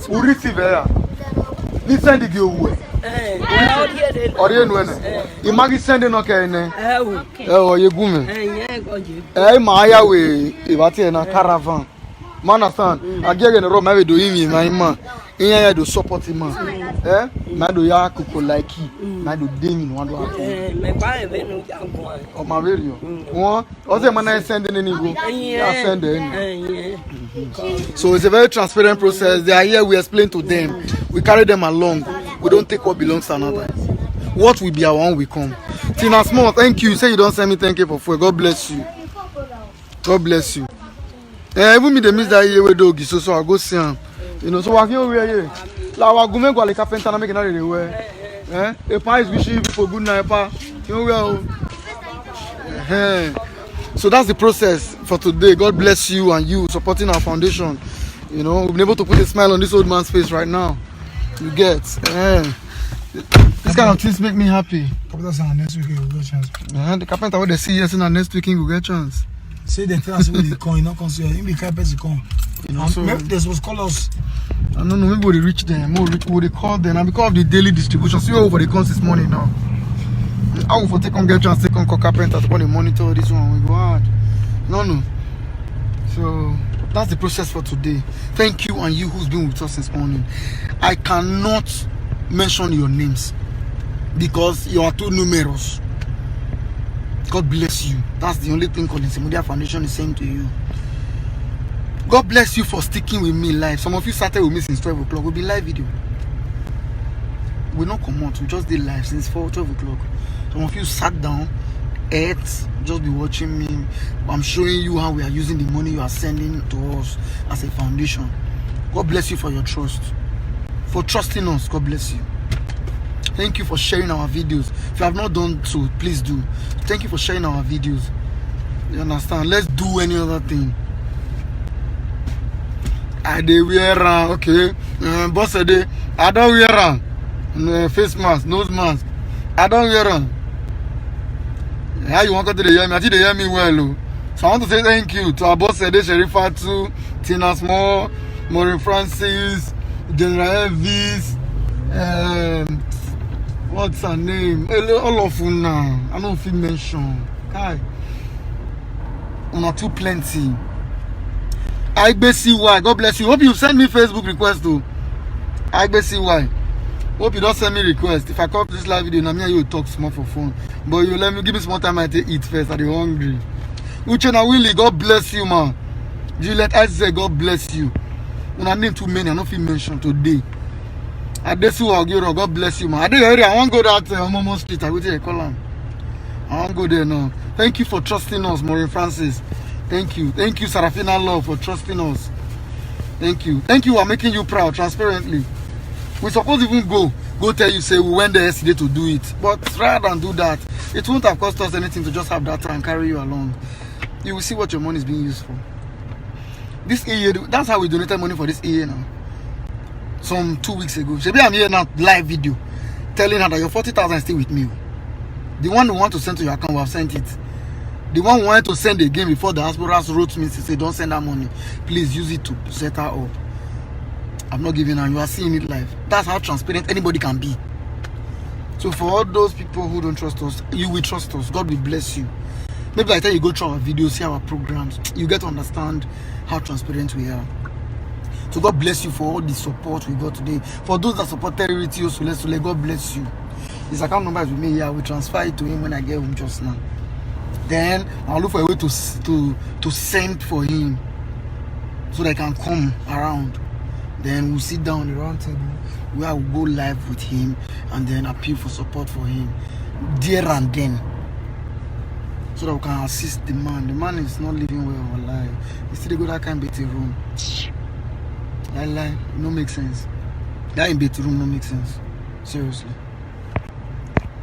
We receive here. Ni send the give away. Ori enu ene. Imagi send no ke ene. O ye gume. Ma ya we e bati na caravan. Man understand? Again no ma we do him my man. Inya do support him man. Na do ya kuko like na do dem in one do happen. O ma very yo. Won o say man na send any go. Ya send any. So it's a very transparent process. They are here, we explain to them. We carry them along. We don't take what belongs to another. What will be our own will come. Tina Small, thank you. You say you don't send me 10K for food. God bless you. God bless you. Even me they miss that year with doggy, so I go see him. You know, so what you here? La wa gume go le carpenter na make na dey wear. A pa is wishing for good night pa. You know. So that's the process for today. God bless you and you supporting our foundation. You know, we've been able to put a smile on this old man's face right now. You get, this kind of things make me happy. Next week we'll get chance. The carpenter what they see yes, and next week we'll get chance. Say the class will come, you know, consider him the carpenter come. You know, so maybe this was call us. I don't know, maybe we reach them, we call them, and because of the daily distribution, see over the cost this morning now. I will for take on get chance, take on carpenter to go and monitor this one. We go hard. No. So that's the process for today. Thank you and you who's been with us this morning. I cannot mention your names because you are too numerous. God bless you. That's the only thing Collins Media Foundation is saying to you. God bless you for sticking with me live. Some of you started with me since 12 o'clock. We'll be live video. We'll not come out. We just did live since 12 o'clock. Some of you sat down, ate, just be watching me. I'm showing you how we are using the money you are sending to us as a foundation. God bless you for your trust. For trusting us, God bless you. Thank you for sharing our videos. If you have not done so, please do. Thank you for sharing our videos. You understand? Let's do any other thing. I dey wear okay. Boss said I don't wear face mask, nose mask. I don't wear how you want to hear me? I think they hear me well. So I want to say thank you to our boss said Sherifatu, Tina Small, Maureen Francis, General Elvis, What's her name? All of you now. I don't feel mention. Kai. Una too plenty. IBCY, God bless you. Hope you send me Facebook request too. IBCY. Hope you don't send me request. If I come to this live video, now me and you talk small for fun. But you let me give me some time I take eat first. I'm hungry. Uchenna Willie, God bless you, man. Juliet Isaac, God bless you. When I name too many, I don't feel mentioned today. Adesu Ogiro, God bless you, man. I want to go that Momo Street. I will tell you, call him. I want to go there now. Thank you for trusting us, Maureen Francis. Thank you. Thank you, Sarafina Love, for trusting us. Thank you. Thank you for making you proud, transparently. We supposed even go tell you, say we went there yesterday to do it. But rather than do that, it won't have cost us anything to just have data and carry you along. You will see what your money is being used for. This year, that's how we donated money for this year now. Some 2 weeks ago. Shebi, I'm here now, live video, telling her that your 40,000 is still with me. The one who want to send to your account, we have sent it. The one who wanted to send again before the diaspora wrote me to say, don't send that money. Please use it to set her up. I'm not giving her. You are seeing it live. That's how transparent anybody can be. So for all those people who don't trust us, you will trust us. God will bless you. Maybe by the time you go through our videos, see our programs, you get to understand how transparent we are. So God bless you for all the support we got today. For those that supported Ritio Sule, God bless you. His account number is with me here. I will transfer it to him when I get home just now. Then I'll look for a way to send for him so that I can come around. Then we'll sit down on the round table where I will go live with him and then appeal for support for him there and then, so that we can assist the man. The man is not living well alive. He still go that kind of better room. Lie, no make sense. That in better room no make sense. Seriously.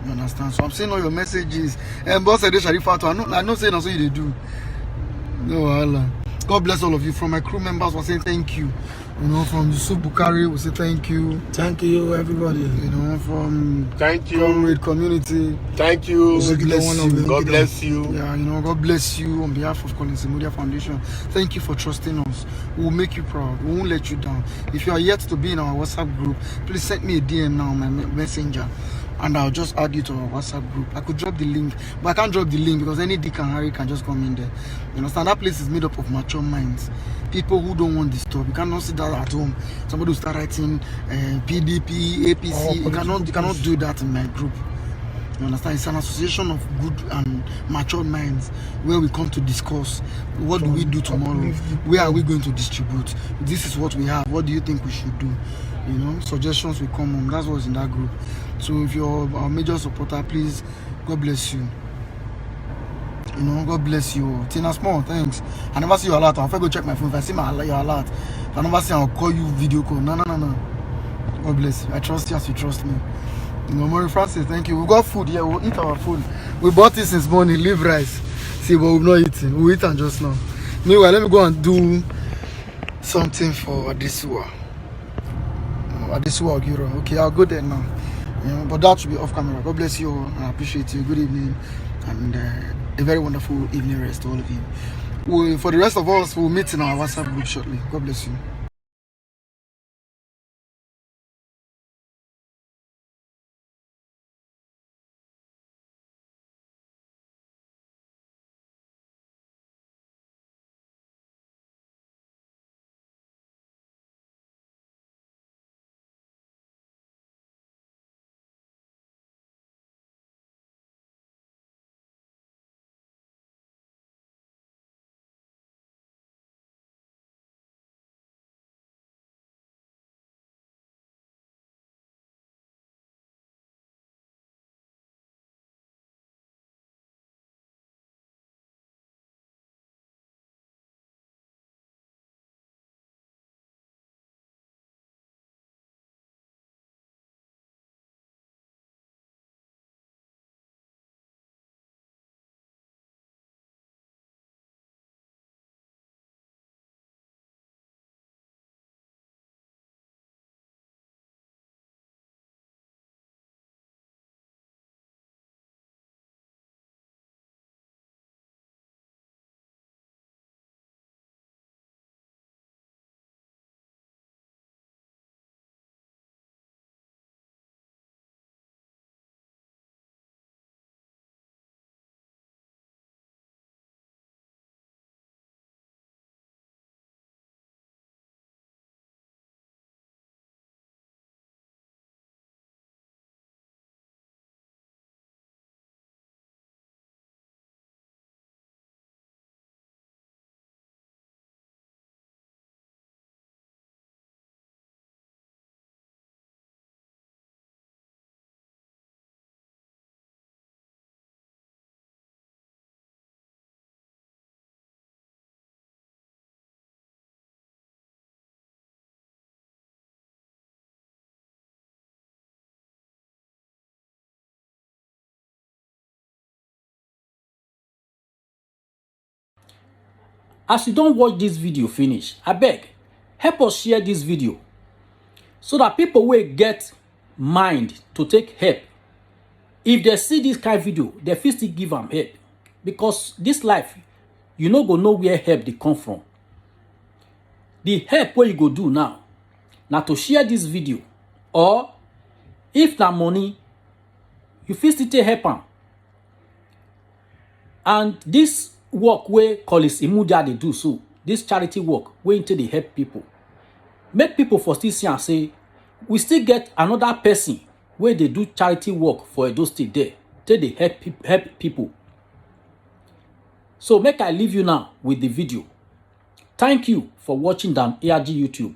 You understand? So I'm saying all your messages. And boss said Sharifatu, I know saying that's what you do. No, Allah. God bless all of you. From my crew members, we're saying thank you. You know, from Yusuf Bukari, we say thank you. Thank you, everybody. You know, from Thank you. Comrade Community. Thank you. God bless you. God bless you. Yeah, you know, God bless you on behalf of Collins Media Foundation. Thank you for trusting us. We'll make you proud. We won't let you down. If you are yet to be in our WhatsApp group, please send me a DM now on my messenger, and I'll just add you to our WhatsApp group. I could drop the link, but I can't drop the link because any Dick and Harry can just come in there. You understand? That place is made up of mature minds. People who don't want this stuff. You cannot sit down at home. Somebody will start writing PDP, APC. You cannot do that in my group. You understand? It's an association of good and matured minds where we come to discuss what do we do tomorrow, where are we going to distribute, this is what we have, what do you think we should do. You know, suggestions will come on. That's what's in that group. So if you're our major supporter, please, God bless you. You know, God bless you. Tina Small, thanks. I never see you a lot. I'll go check my phone. If I see my you a lot, if I never see, I'll call you video call. No. God bless you. I trust you as you trust me. You know, Maureen Francis, thank you. We got food here. We'll eat our food. We bought this since morning. Leave rice. See, but we've not eaten. We'll eat and just now. Meanwhile, let me go and do something for Adesua. Adesua Ogiro. Okay, I'll go there now. You know, but that should be off camera. God bless you all. I appreciate you. Good evening. And a very wonderful evening rest to all of you. For the rest of us, we'll meet in our WhatsApp group shortly. God bless you. as you don't watch this video finish, I beg, help us share this video so that people will get mind to take help. If they see this kind of video, they fit still give them help. Because this life, you no go know where help they come from. The help what you go do now to share this video, or if na money, you fit still take help am. And this work where Collins Imudia they do so, this charity work where into they help people, make people for still see and say, we still get another person where they do charity work for Edo State there, till they help people. So make I leave you now with the video. Thank you for watching Dan ARG YouTube.